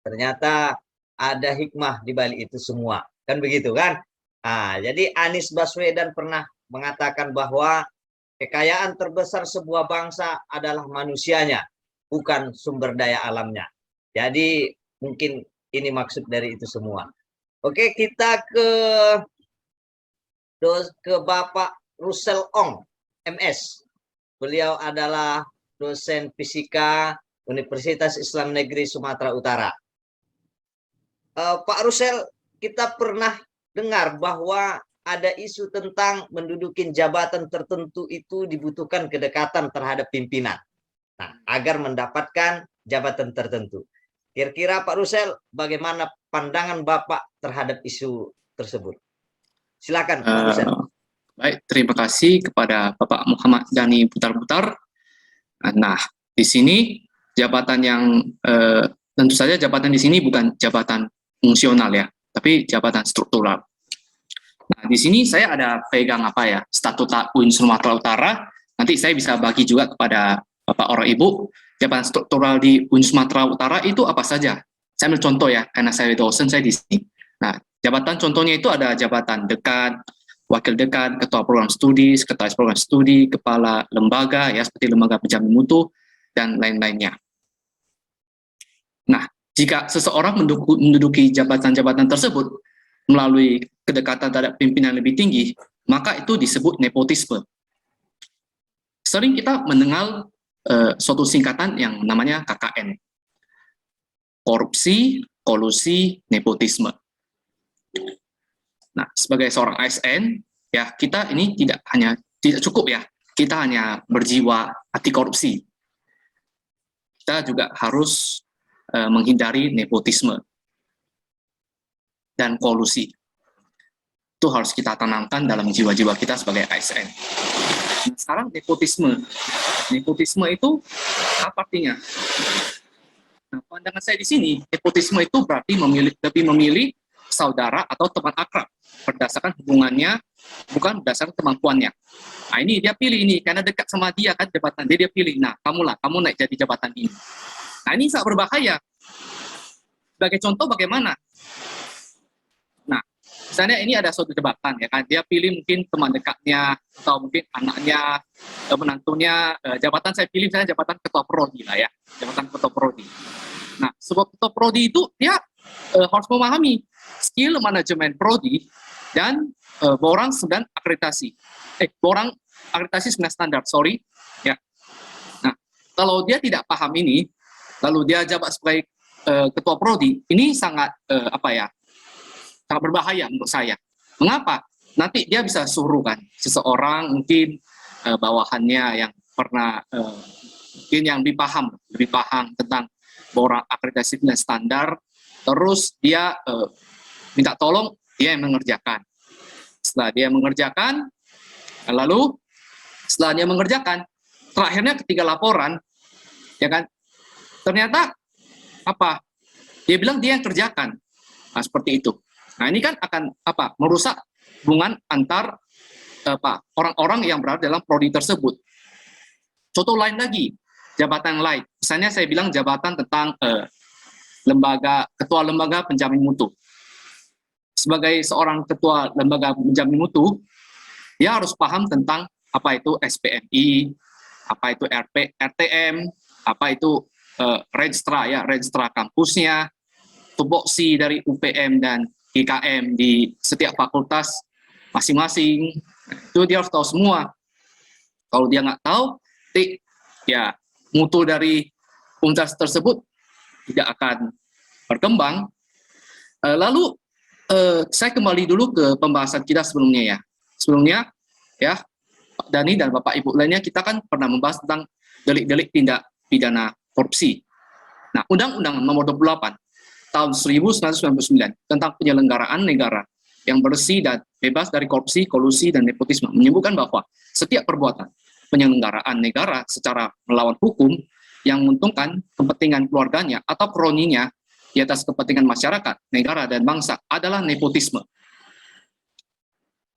Ternyata ada hikmah di balik itu semua, kan begitu kan? Jadi Anies Baswedan pernah mengatakan bahwa kekayaan terbesar sebuah bangsa adalah manusianya, bukan sumber daya alamnya. Jadi mungkin ini maksud dari itu semua. Oke, kita ke Bapak Russel Ong, MS. Beliau adalah dosen fisika Universitas Islam Negeri Sumatera Utara. Pak Russel, kita pernah dengar bahwa ada isu tentang menduduki jabatan tertentu itu dibutuhkan kedekatan terhadap pimpinan. Nah, agar mendapatkan jabatan tertentu. Kira-kira Pak Russel, bagaimana pandangan Bapak terhadap isu tersebut? Silakan Pak Russel. Baik, terima kasih kepada Bapak Muhammad Dhani Butar-Butar. Nah, di sini jabatan yang tentu saja jabatan di sini bukan jabatan fungsional ya, tapi jabatan struktural. Nah, di sini saya ada pegang Statuta UIN Sumatera Utara. Nanti saya bisa bagi juga kepada Bapak orang Ibu. Jabatan struktural di UIN Sumatera Utara itu apa saja? Saya ambil contoh ya, karena saya dosen, saya di sini. Nah, jabatan contohnya itu ada jabatan dekan, wakil dekan, ketua program studi, sekretaris program studi, kepala lembaga ya seperti lembaga penjamin mutu dan lain-lainnya. Nah, jika seseorang menduduki jabatan-jabatan tersebut melalui kedekatan terhadap pimpinan lebih tinggi, maka itu disebut nepotisme. Sering kita mendengar suatu singkatan yang namanya KKN. Korupsi, kolusi, nepotisme. Nah, sebagai seorang ASN, ya kita ini tidak cukup ya, kita hanya berjiwa anti korupsi. Kita juga harus menghindari nepotisme dan kolusi. Itu harus kita tanamkan dalam jiwa-jiwa kita sebagai ASN. Nah, sekarang nepotisme. Nepotisme itu apa artinya? Nah, pandangan saya di sini, nepotisme itu berarti lebih memilih saudara atau teman akrab berdasarkan hubungannya, bukan berdasarkan kemampuannya. Nah, ini dia pilih ini karena dekat sama dia kan jabatan dia pilih. Nah, kamu naik jadi jabatan ini. Nah, ini sangat berbahaya. Sebagai contoh bagaimana? Nah, misalnya ini ada suatu jabatan ya kan, dia pilih mungkin teman dekatnya atau mungkin anaknya, menantunya. Jabatan saya pilih misalnya jabatan ketua prodi lah ya, jabatan ketua prodi. Nah, sebuah ketua prodi itu dia harus memahami skill manajemen prodi dan borang 9 akreditasi. Borang akreditasi 9 standar, sorry. Ya. Nah, kalau dia tidak paham ini, lalu dia jabat sebagai ketua prodi, ini sangat sangat berbahaya menurut saya. Mengapa? Nanti dia bisa suruh kan seseorang mungkin bawahannya yang pernah mungkin yang lebih paham tentang borang akreditasi dan standar, terus dia minta tolong, dia yang mengerjakan. Setelah dia mengerjakan, lalu Setelah dia mengerjakan, terakhirnya ketika laporan, ya kan, ternyata apa? Dia bilang dia yang kerjakan. Nah, seperti itu. Nah, ini kan akan apa? Merusak hubungan antar orang-orang yang berada dalam prodi tersebut. Contoh lain lagi, jabatan lain. Misalnya saya bilang jabatan tentang ketua lembaga penjamin mutu. Sebagai seorang ketua lembaga penjamin mutu, dia harus paham tentang apa itu SPMI, apa itu RTM, apa itu registrar kampusnya, tupoksi dari UPM dan IKM di setiap fakultas masing-masing. Itu dia harus tahu semua. Kalau dia nggak tahu, ya mutu dari universitas tersebut tidak akan berkembang. Lalu saya kembali dulu ke pembahasan kita sebelumnya ya. Sebelumnya ya Pak Dhani dan Bapak Ibu lainnya, kita kan pernah membahas tentang delik-delik tindak pidana korupsi. Nah, Undang-Undang Nomor 28 tahun 1999 tentang penyelenggaraan negara yang bersih dan bebas dari korupsi, kolusi, dan nepotisme menyebutkan bahwa setiap perbuatan penyelenggaraan negara secara melawan hukum yang menguntungkan kepentingan keluarganya atau kroninya di atas kepentingan masyarakat, negara, dan bangsa adalah nepotisme.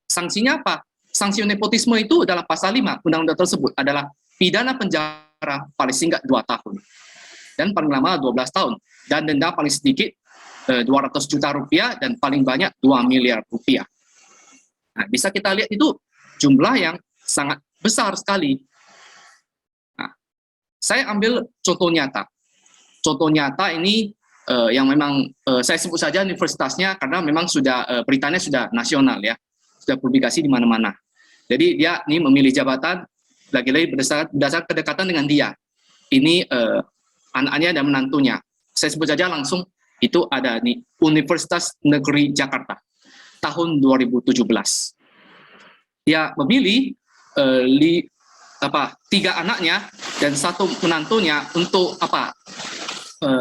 Sanksinya apa? Sanksi nepotisme itu dalam pasal 5 undang-undang tersebut adalah pidana penjara paling singkat 2 tahun dan paling lama 12 tahun dan denda paling sedikit 200 juta rupiah dan paling banyak 2 miliar rupiah. Nah, bisa kita lihat itu jumlah yang sangat besar sekali. Nah, saya ambil contoh nyata. Contoh nyata ini yang memang saya sebut saja universitasnya karena memang sudah beritanya sudah nasional ya, sudah publikasi di mana-mana. Jadi dia ini memilih jabatan lagi-lagi berdasarkan kedekatan dengan dia. Ini anaknya dan menantunya. Saya sebut saja langsung, itu ada di Universitas Negeri Jakarta tahun 2017. Dia memilih 3 anaknya dan 1 menantunya untuk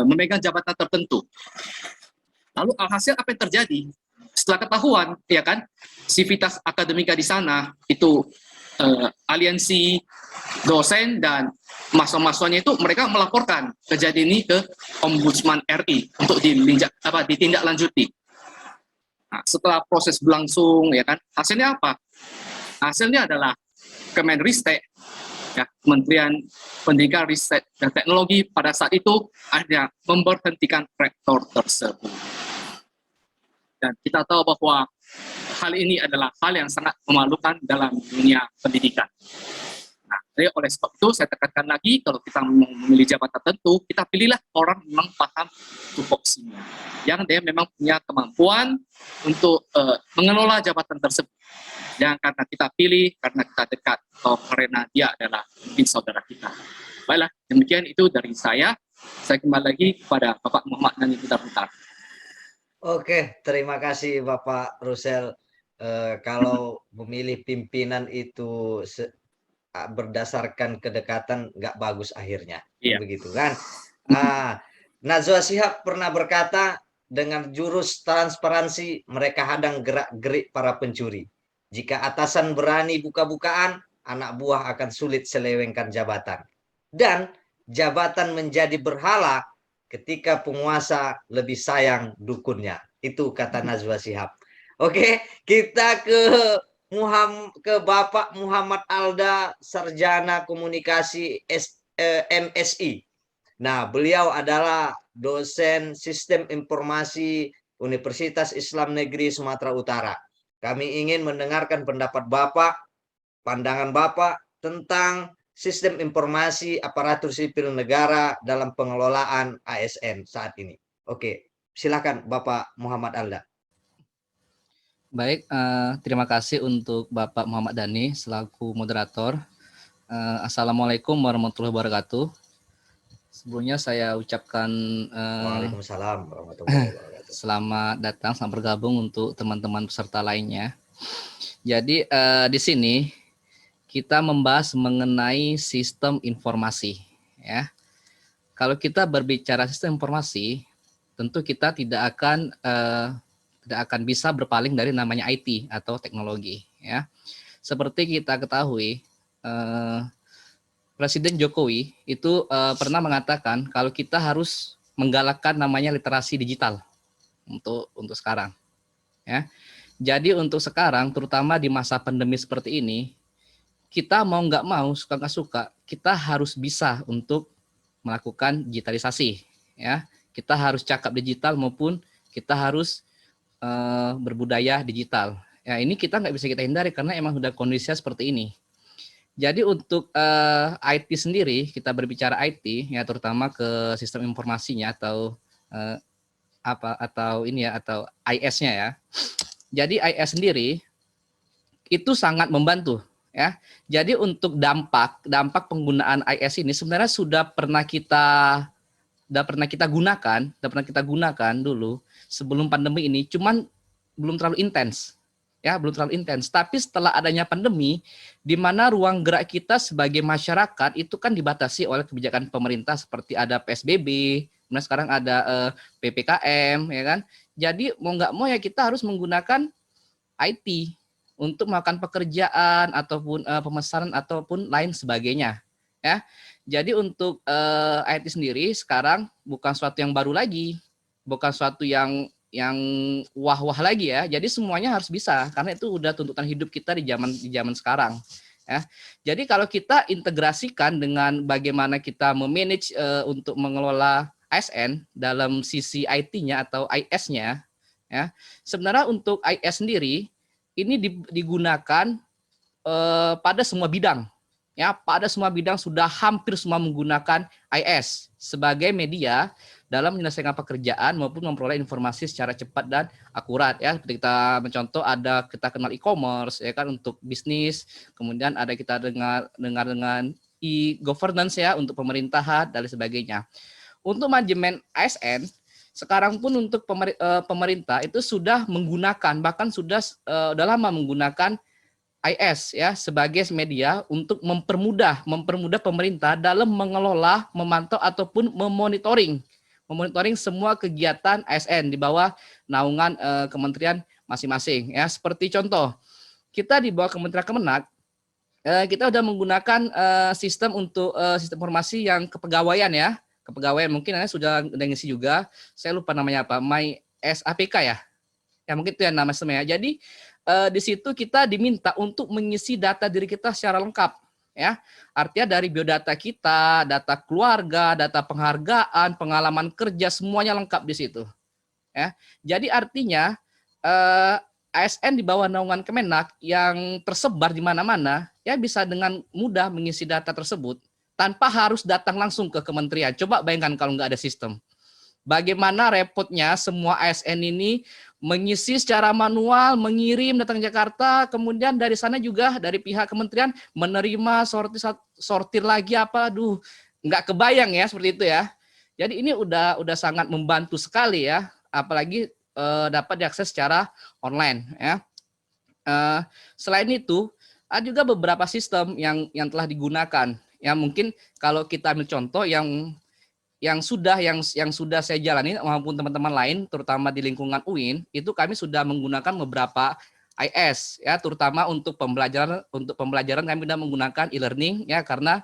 memegang jabatan tertentu. Lalu alhasil apa yang terjadi? Setelah ketahuan, ya kan, sivitas akademika di sana itu aliansi dosen dan mahasiswa-mahasiswanya itu mereka melaporkan kejadian ini ke Ombudsman RI untuk ditindaklanjuti. Nah, setelah proses berlangsung, ya kan, hasilnya apa? Hasilnya adalah Kemenristek, ya, Kementerian Pendidikan, Riset, dan Teknologi pada saat itu akhirnya memberhentikan rektor tersebut. Dan kita tahu bahwa hal ini adalah hal yang sangat memalukan dalam dunia pendidikan. Nah, jadi oleh sebab itu saya tekankan lagi, kalau kita mau memilih jabatan tertentu, kita pilihlah orang yang memang paham tupoksinya, yang dia memang punya kemampuan untuk mengelola jabatan tersebut. Jangan karena kita pilih, karena kita dekat, atau karena dia adalah mungkin saudara kita. Baiklah, demikian itu dari saya. Saya kembali lagi kepada Bapak Muhammad Dhani Putar-Putar. Oke, terima kasih Bapak Rusel. Kalau memilih pimpinan itu berdasarkan kedekatan, nggak bagus akhirnya. Iya. Begitu kan? Najwa Shihab pernah berkata, dengan jurus transparansi mereka hadang gerak-gerik para pencuri. Jika atasan berani buka-bukaan, anak buah akan sulit selewengkan jabatan. Dan jabatan menjadi berhala ketika penguasa lebih sayang dukunnya. Itu kata Najwa Shihab. Oke, kita ke Bapak Muhammad Alda, Sarjana Komunikasi MSI. Nah, beliau adalah dosen Sistem Informasi Universitas Islam Negeri Sumatera Utara. Kami ingin mendengarkan pendapat Bapak, pandangan Bapak tentang sistem informasi aparatur sipil negara dalam pengelolaan ASN saat ini. Oke, silakan Bapak Muhammad Alda. Baik, terima kasih untuk Bapak Muhammad Dhani selaku moderator. Assalamualaikum warahmatullahi wabarakatuh. Sebelumnya saya ucapkan Waalaikumsalam warahmatullahi wabarakatuh. Selamat datang, selamat bergabung untuk teman-teman peserta lainnya. Jadi di sini kita membahas mengenai sistem informasi. Ya, kalau kita berbicara sistem informasi, tentu kita tidak akan bisa berpaling dari namanya IT atau teknologi. Ya, seperti kita ketahui, Presiden Jokowi itu pernah mengatakan kalau kita harus menggalakkan namanya literasi digital untuk sekarang, ya. Jadi untuk sekarang, terutama di masa pandemi seperti ini, kita mau nggak mau, suka nggak suka, kita harus bisa untuk melakukan digitalisasi, ya. Kita harus cakap digital maupun kita harus berbudaya digital. Ya, ini kita nggak bisa kita hindari karena emang sudah kondisinya seperti ini. Jadi untuk IT sendiri, kita berbicara IT ya, terutama ke sistem informasinya atau atau IS-nya ya. Jadi IS sendiri itu sangat membantu ya. Jadi untuk dampak penggunaan IS ini sebenarnya sudah pernah kita gunakan dulu sebelum pandemi ini, cuman belum terlalu intens. Ya, belum terlalu intens. Tapi setelah adanya pandemi, di mana ruang gerak kita sebagai masyarakat itu kan dibatasi oleh kebijakan pemerintah seperti ada PSBB, kemudian sekarang ada PPKM, ya kan. Jadi mau nggak mau ya kita harus menggunakan IT untuk melakukan pekerjaan ataupun pemesanan ataupun lain sebagainya. Ya, jadi untuk IT sendiri sekarang bukan suatu yang baru lagi, bukan suatu yang wah-wah lagi ya. Jadi semuanya harus bisa karena itu udah tuntutan hidup kita di zaman sekarang. Ya. Jadi kalau kita integrasikan dengan bagaimana kita memanage untuk mengelola ASN dalam sisi IT-nya atau IS-nya, ya. Sebenarnya untuk IS sendiri ini digunakan pada semua bidang. Ya, pada semua bidang sudah hampir semua menggunakan IS sebagai media dalam menyelesaikan pekerjaan maupun memperoleh informasi secara cepat dan akurat ya. Seperti kita mencontoh ada kita kenal e-commerce ya kan untuk bisnis, kemudian ada kita dengar dengan e-governance ya untuk pemerintahan dan sebagainya. Untuk manajemen ASN sekarang pun untuk pemerintah itu sudah menggunakan bahkan sudah lama menggunakan IS ya sebagai media untuk mempermudah pemerintah dalam mengelola, memantau ataupun memonitoring semua kegiatan ASN di bawah naungan kementerian masing-masing ya. Seperti contoh, kita di bawah Kementerian Kemenak kita sudah menggunakan sistem untuk sistem informasi yang kepegawaian ya. Kepegawaian mungkin Anda sudah ngisi juga. Saya lupa namanya apa, My SAPK ya. Ya mungkin itu yang nama sistemnya. Jadi di situ kita diminta untuk mengisi data diri kita secara lengkap ya. Artinya dari biodata kita, data keluarga, data penghargaan, pengalaman kerja semuanya lengkap di situ. Ya. Jadi artinya ASN di bawah naungan Kemenak yang tersebar di mana-mana ya bisa dengan mudah mengisi data tersebut tanpa harus datang langsung ke kementerian. Coba bayangkan kalau nggak ada sistem. Bagaimana repotnya semua ASN ini mengisi secara manual, mengirim datang ke Jakarta, kemudian dari sana juga dari pihak kementerian menerima sortir lagi apa, nggak kebayang ya seperti itu ya. Jadi ini udah sangat membantu sekali ya, apalagi dapat diakses secara online ya. Selain itu ada juga beberapa sistem yang telah digunakan. Ya mungkin kalau kita ambil contoh yang sudah saya jalani maupun teman-teman lain terutama di lingkungan UIN itu kami sudah menggunakan beberapa IS ya, terutama untuk pembelajaran kami sudah menggunakan e-learning ya karena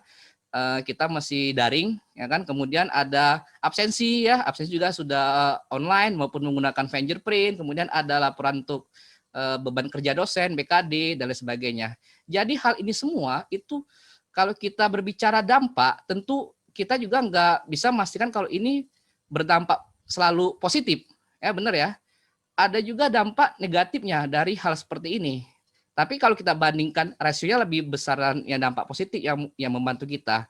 kita masih daring ya kan. Kemudian ada absensi ya, absensi juga sudah online maupun menggunakan fingerprint, kemudian ada laporan untuk beban kerja dosen, BKD dan lain sebagainya. Jadi hal ini semua itu kalau kita berbicara dampak tentu kita juga nggak bisa memastikan kalau ini berdampak selalu positif. Ya benar ya. Ada juga dampak negatifnya dari hal seperti ini. Tapi kalau kita bandingkan rasionya lebih besar yang dampak positif yang membantu kita.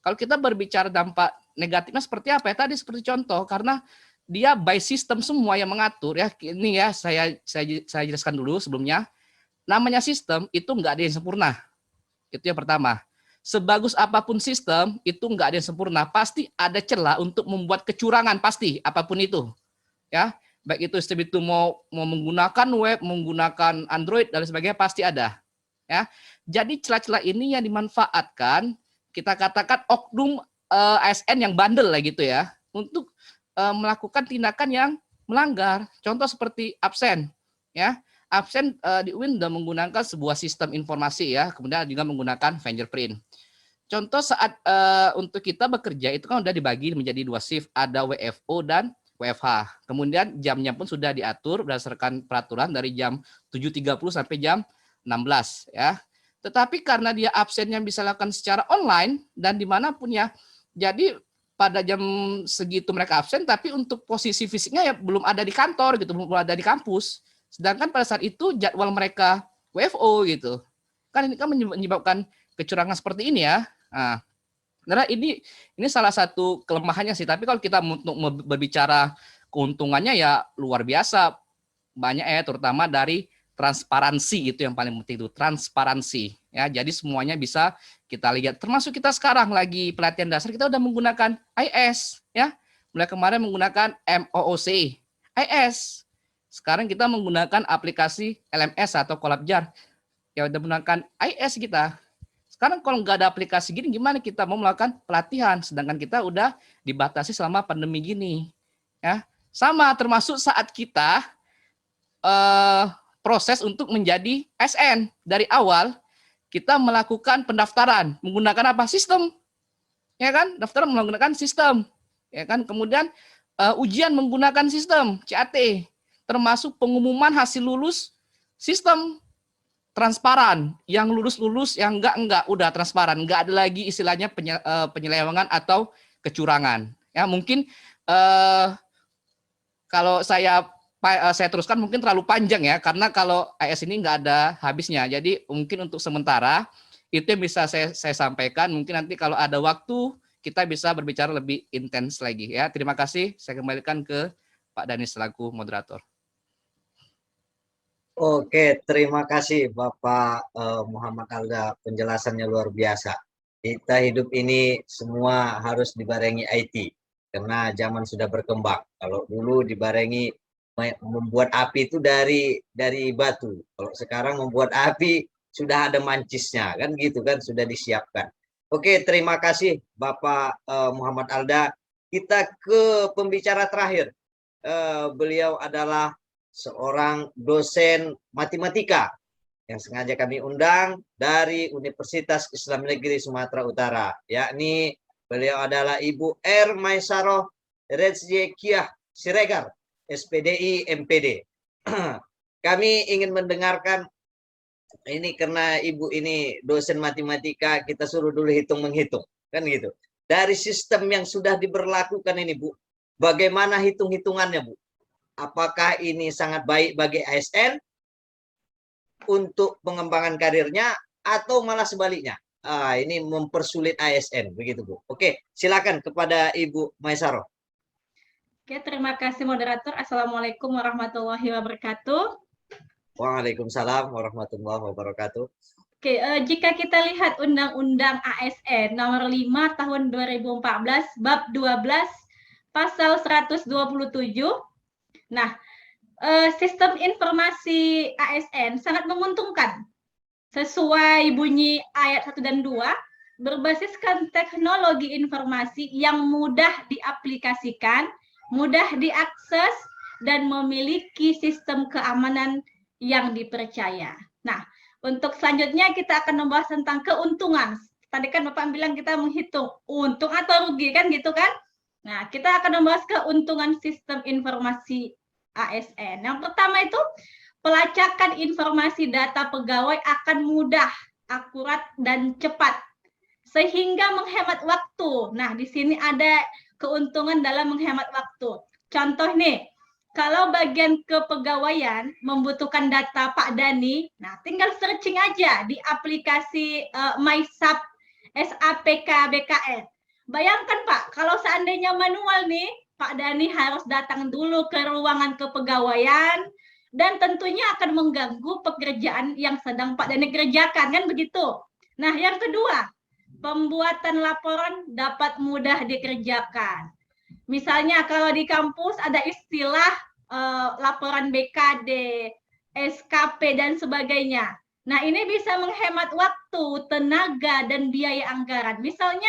Kalau kita berbicara dampak negatifnya seperti apa ya? Tadi seperti contoh, karena dia by system semua yang mengatur ya. Ini ya saya jelaskan dulu sebelumnya. Namanya sistem itu nggak ada yang sempurna. Itu yang pertama. Sebagus apapun sistem itu nggak ada yang sempurna, pasti ada celah untuk membuat kecurangan pasti apapun itu ya, baik itu sistem itu mau menggunakan web, menggunakan Android dan sebagainya pasti ada ya. Jadi celah-celah ini yang dimanfaatkan kita katakan oknum ASN yang bandel lah gitu ya untuk melakukan tindakan yang melanggar. Contoh seperti absen ya, absen di UIN sudah menggunakan sebuah sistem informasi ya, kemudian juga menggunakan fingerprint. Contoh saat untuk kita bekerja itu kan sudah dibagi menjadi 2 shift, ada WFO dan WFH. Kemudian jamnya pun sudah diatur berdasarkan peraturan dari jam 7.30 sampai jam 16 ya. Tetapi karena dia absennya bisa dilakukan secara online dan dimanapun ya, jadi pada jam segitu mereka absen, tapi untuk posisi fisiknya ya belum ada di kantor gitu, belum ada di kampus. Sedangkan pada saat itu jadwal mereka WFO gitu. Kan ini kan menyebabkan kecurangan seperti ini ya. Nah, karena ini salah satu kelemahannya sih. Tapi kalau kita untuk berbicara keuntungannya ya luar biasa banyak ya, terutama dari transparansi, itu yang paling penting, itu transparansi ya. Jadi semuanya bisa kita lihat, termasuk kita sekarang lagi pelatihan dasar kita udah menggunakan IS ya, mulai kemarin menggunakan MOOC IS, sekarang kita menggunakan aplikasi LMS atau Collabjar ya, udah menggunakan IS kita. Sekarang kalau nggak ada aplikasi gini gimana kita mau melakukan pelatihan, sedangkan kita udah dibatasi selama pandemi gini ya. Sama termasuk saat kita proses untuk menjadi ASN. Dari awal kita melakukan pendaftaran menggunakan apa? Sistem. Ya kan? Daftar menggunakan sistem. Ya kan? Kemudian ujian menggunakan sistem CAT. Termasuk pengumuman hasil lulus sistem transparan. Yang lulus, yang enggak udah transparan. Enggak ada lagi istilahnya penyelewengan atau kecurangan. Ya, mungkin kalau saya teruskan mungkin terlalu panjang ya, karena kalau AS ini nggak ada habisnya. Jadi mungkin untuk sementara itu yang bisa saya sampaikan. Mungkin nanti kalau ada waktu kita bisa berbicara lebih intens lagi ya. Terima kasih. Saya kembalikan ke Pak Dhani selaku moderator. Oke, terima kasih Bapak Muhammad Alda, penjelasannya luar biasa. Kita hidup ini semua harus dibarengi IT karena zaman sudah berkembang. Kalau dulu dibarengi membuat api itu dari batu. Kalau sekarang membuat api sudah ada mancisnya, kan gitu kan, sudah disiapkan. Oke, terima kasih Bapak Muhammad Alda. Kita ke pembicara terakhir. Beliau adalah seorang dosen matematika yang sengaja kami undang dari Universitas Islam Negeri Sumatera Utara, yakni beliau adalah Ibu R. Maisaroh Reziekiah Siregar, SPDI MPD. Kami ingin mendengarkan ini karena Ibu ini dosen matematika, kita suruh dulu hitung-menghitung, kan gitu. Dari sistem yang sudah diberlakukan ini, Bu, bagaimana hitung-hitungannya, Bu? Apakah ini sangat baik bagi ASN untuk pengembangan karirnya atau malah sebaliknya? Ini mempersulit ASN, begitu, Bu. Oke, silakan kepada Ibu Maisaroh. Oke, terima kasih moderator. Assalamualaikum warahmatullahi wabarakatuh. Waalaikumsalam warahmatullahi wabarakatuh. Oke, jika kita lihat Undang-Undang ASN nomor 5 tahun 2014 bab 12 pasal 127. Nah, sistem informasi ASN sangat menguntungkan. Sesuai bunyi ayat 1 dan 2, berbasiskan teknologi informasi yang mudah diaplikasikan, mudah diakses, dan memiliki sistem keamanan yang dipercaya. Nah, untuk selanjutnya kita akan membahas tentang keuntungan. Tadi kan Bapak bilang kita menghitung untung atau rugi, kan gitu kan? Nah, kita akan membahas keuntungan sistem informasi ASN. Yang pertama itu, pelacakan informasi data pegawai akan mudah, akurat, dan cepat, sehingga menghemat waktu. Nah, di sini ada keuntungan dalam menghemat waktu. Contoh nih, kalau bagian kepegawaian membutuhkan data Pak Dhani, nah tinggal searching aja di aplikasi MySAP SAPK BKN. Bayangkan Pak, kalau seandainya manual nih, Pak Dhani harus datang dulu ke ruangan kepegawaian, dan tentunya akan mengganggu pekerjaan yang sedang Pak Dhani kerjakan, kan begitu. Nah, yang kedua, pembuatan laporan dapat mudah dikerjakan. Misalnya kalau di kampus ada istilah laporan BKD, SKP, dan sebagainya. Nah, ini bisa menghemat waktu, tenaga, dan biaya anggaran. Misalnya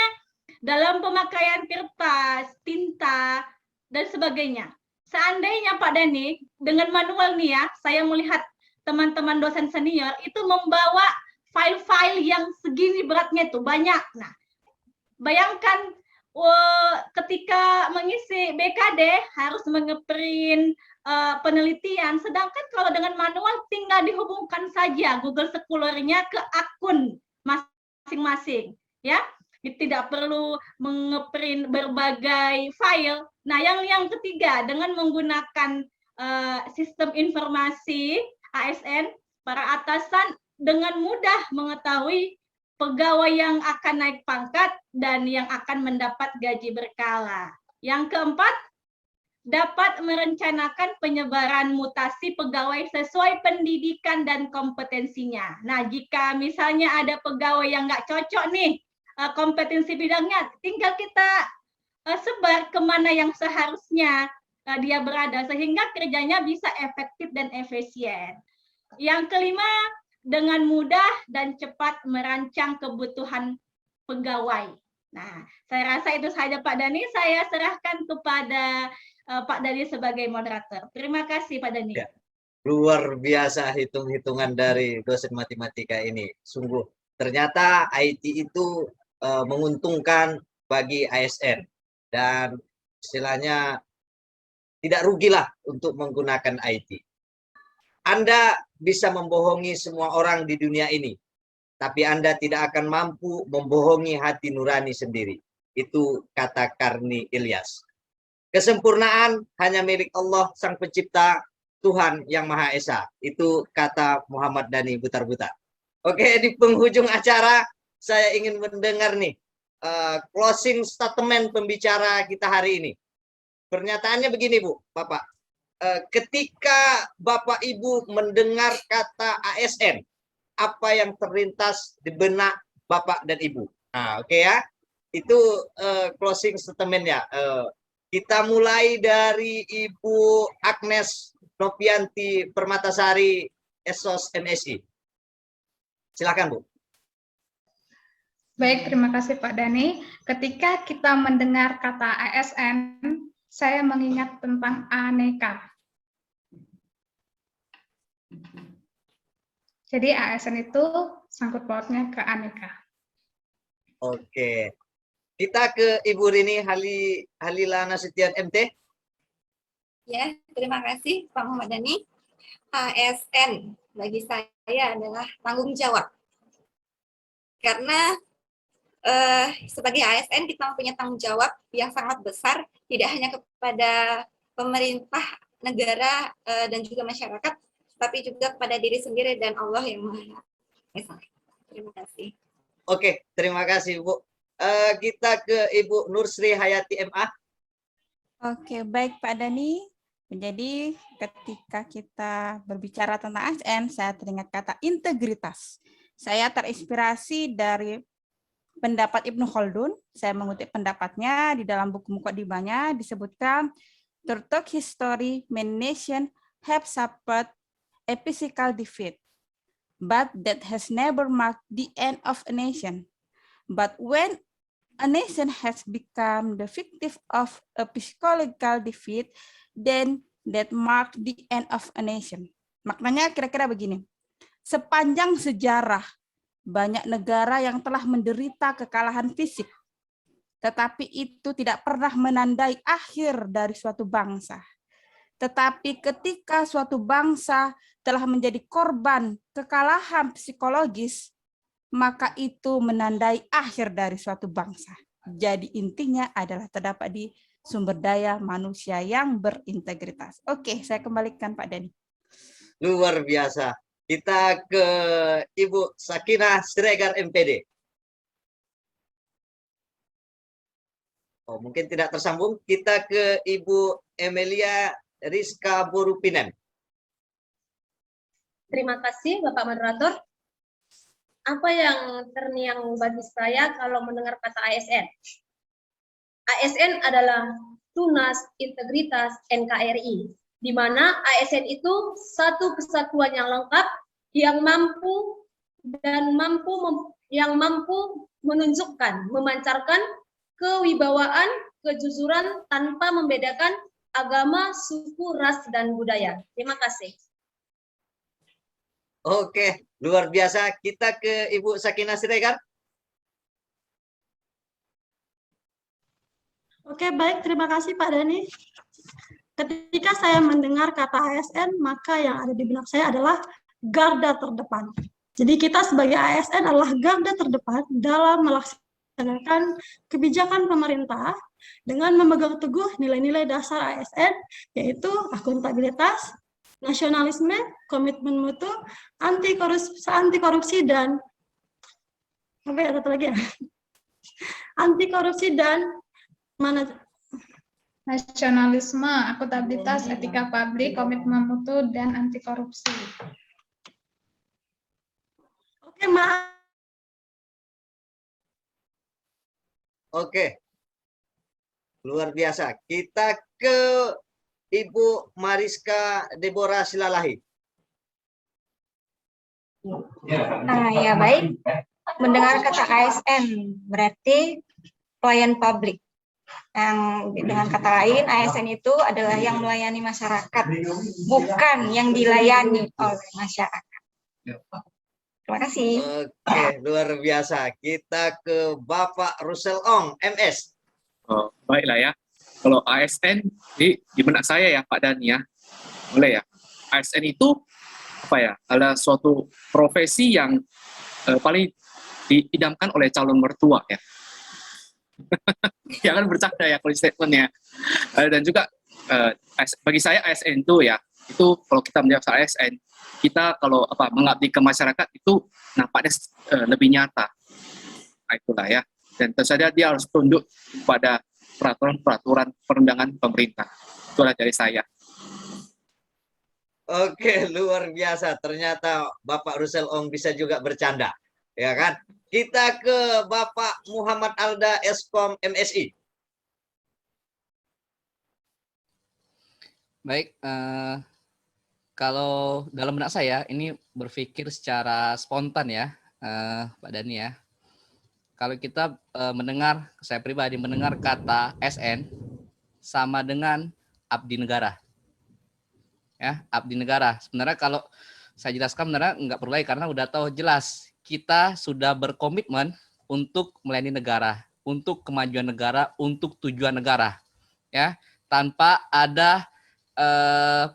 dalam pemakaian kertas, tinta, dan sebagainya. Seandainya Pak Dhani dengan manual nih ya, saya melihat teman-teman dosen senior itu membawa file-file yang segini beratnya itu banyak. Nah, bayangkan ketika mengisi BKD harus mengeprint penelitian, sedangkan kalau dengan manual tinggal dihubungkan saja Google Scholar-nya ke akun masing-masing, ya. Tidak perlu mengeprint berbagai file. Nah, yang ketiga, dengan menggunakan sistem informasi ASN, para atasan dengan mudah mengetahui pegawai yang akan naik pangkat dan yang akan mendapat gaji berkala. Yang keempat, dapat merencanakan penyebaran mutasi pegawai sesuai pendidikan dan kompetensinya. Nah, jika misalnya ada pegawai yang nggak cocok nih, kompetensi bidangnya, tinggal kita sebar kemana yang seharusnya dia berada, sehingga kerjanya bisa efektif dan efisien. Yang kelima, dengan mudah dan cepat merancang kebutuhan pegawai. Nah, saya rasa itu saja Pak Dhani, saya serahkan kepada Pak Dhani sebagai moderator. Terima kasih Pak Dhani. Ya, luar biasa hitung-hitungan dari dosen matematika ini. Sungguh, ternyata IT itu menguntungkan bagi ASN dan istilahnya tidak rugilah untuk menggunakan IT. Anda bisa membohongi semua orang di dunia ini, tapi Anda tidak akan mampu membohongi hati nurani sendiri. Itu kata Karni Ilyas. Kesempurnaan hanya milik Allah Sang Pencipta, Tuhan Yang Maha Esa. Itu kata Muhammad Dhani Butar-Butar. Oke, di penghujung acara saya ingin mendengar nih closing statement pembicara kita hari ini. Pernyataannya begini, Bu, Bapak. Ketika Bapak Ibu mendengar kata ASN, apa yang terlintas di benak Bapak dan Ibu? Nah, oke ya. Itu closing statement-nya. Kita mulai dari Ibu Agnes Novianti Permatasari, Esos MSI. Silakan, Bu. Baik, terima kasih Pak Dhani. Ketika kita mendengar kata ASN, saya mengingat tentang aneka. Jadi ASN itu sangkut pautnya ke aneka. Oke. Kita ke Ibu Rini Halila Nasution MT. Ya, terima kasih Pak Muhammad Dhani. ASN bagi saya adalah tanggung jawab. Karena sebagai ASN kita mempunyai tanggung jawab yang sangat besar, tidak hanya kepada pemerintah, negara, dan juga masyarakat, tapi juga kepada diri sendiri dan Allah yang Maha Esa. Terima kasih. Oke, terima kasih Bu. Kita ke Ibu Nursri Hayati MA. Oke, baik Pak Dhani. Jadi ketika kita berbicara tentang ASN, saya teringat kata integritas. Saya terinspirasi dari pendapat Ibnu Khaldun. Saya mengutip pendapatnya di dalam buku Muqaddimahnya disebutkan, throughout history, many nations have suffered a physical defeat, but that has never marked the end of a nation. But when a nation has become the victim of a psychological defeat, then that marked the end of a nation. Maknanya kira-kira begini, sepanjang sejarah banyak negara yang telah menderita kekalahan fisik, tetapi itu tidak pernah menandai akhir dari suatu bangsa. Tetapi ketika suatu bangsa telah menjadi korban kekalahan psikologis, maka itu menandai akhir dari suatu bangsa. Jadi intinya adalah terdapat di sumber daya manusia yang berintegritas. Oke, saya kembalikan Pak Dhani. Luar biasa. Kita ke Ibu Sakinah Siregar MPD. Oh, mungkin tidak tersambung. Kita ke Ibu Emilia Rizka Borupinen. Terima kasih Bapak Moderator. Apa yang terngiang bagi saya kalau mendengar kata ASN? ASN adalah Tunas Integritas NKRI, di mana ASN itu satu kesatuan yang lengkap yang mampu menunjukkan, memancarkan kewibawaan, kejujuran tanpa membedakan agama, suku, ras, dan budaya. Terima kasih. Oke, luar biasa. Kita ke Ibu Sakinah Siregar. Oke, baik. Terima kasih Pak Dani. Ketika saya mendengar kata ASN, maka yang ada di benak saya adalah garda terdepan. Jadi kita sebagai ASN adalah garda terdepan dalam melaksanakan kebijakan pemerintah dengan memegang teguh nilai-nilai dasar ASN, yaitu akuntabilitas, nasionalisme, komitmen mutu, anti korupsi dan apa ya satu lagi ya? Anti korupsi dan Nasionalisme, akuntabilitas, etika publik, komitmen mutu, dan anti korupsi. Oke, maaf. Oke. Luar biasa. Kita ke Ibu Mariska Deborah Silalahi. Nah, ya baik. Mendengar kata ASN berarti pelayan publik. Yang dengan kata lain, ASN itu adalah yang melayani masyarakat, bukan yang dilayani oleh masyarakat. Terima kasih. Oke, luar biasa. Kita ke Bapak Russel Ong, MS. Oh, baiklah ya. Kalau ASN di benak saya ya Pak Dani ya, boleh ya. ASN itu apa ya? Adalah suatu profesi yang paling diidamkan oleh calon mertua ya. Jangan bercanda ya kalau statementnya. Dan juga bagi saya ASN itu ya, itu kalau kita menjawab ASN, kita kalau mengabdi ke masyarakat itu nampaknya lebih nyata. Nah, itulah ya. Dan tentu saja dia harus tunduk pada peraturan perundangan pemerintah. Itulah dari saya. Oke, luar biasa. Ternyata Bapak Russel Ong bisa juga bercanda. Ya kan? Kita ke Bapak Muhammad Alda Eskom MSI. Baik, kalau dalam benak saya ini berpikir secara spontan ya, Pak Dani ya. Kalau kita mendengar, saya pribadi mendengar kata SN sama dengan abdi negara. Ya, abdi negara. Sebenarnya kalau saya jelaskan sebenarnya nggak perlu lagi karena udah tahu jelas kita sudah berkomitmen untuk melayani negara, untuk kemajuan negara, untuk tujuan negara, ya, tanpa ada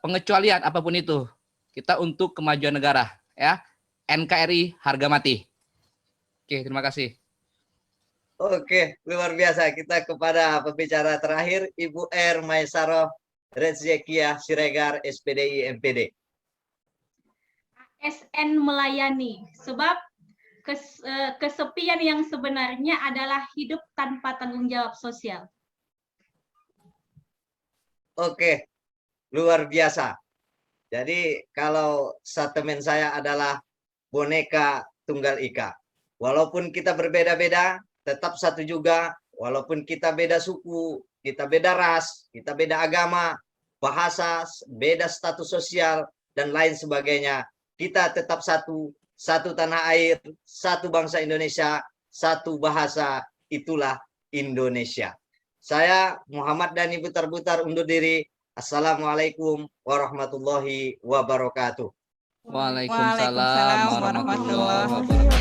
pengecualian apapun itu. Kita untuk kemajuan negara, ya. NKRI harga mati. Oke, terima kasih. Oke, luar biasa. Kita kepada pembicara terakhir, Ibu R. Maesaroh Redzekia Siregar, SPDI MPD. ASN melayani, sebab kesepian yang sebenarnya adalah hidup tanpa tanggung jawab sosial. Oke, luar biasa. Jadi kalau statement saya adalah boneka tunggal ika. Walaupun kita berbeda-beda, tetap satu juga. Walaupun kita beda suku, kita beda ras, kita beda agama, bahasa, beda status sosial, dan lain sebagainya. Kita tetap satu tanah air, satu bangsa Indonesia, satu bahasa, itulah Indonesia. Saya Muhammad Dani Butar-Butar undur diri. Assalamualaikum warahmatullahi wabarakatuh. Waalaikumsalam warahmatullahi wabarakatuh.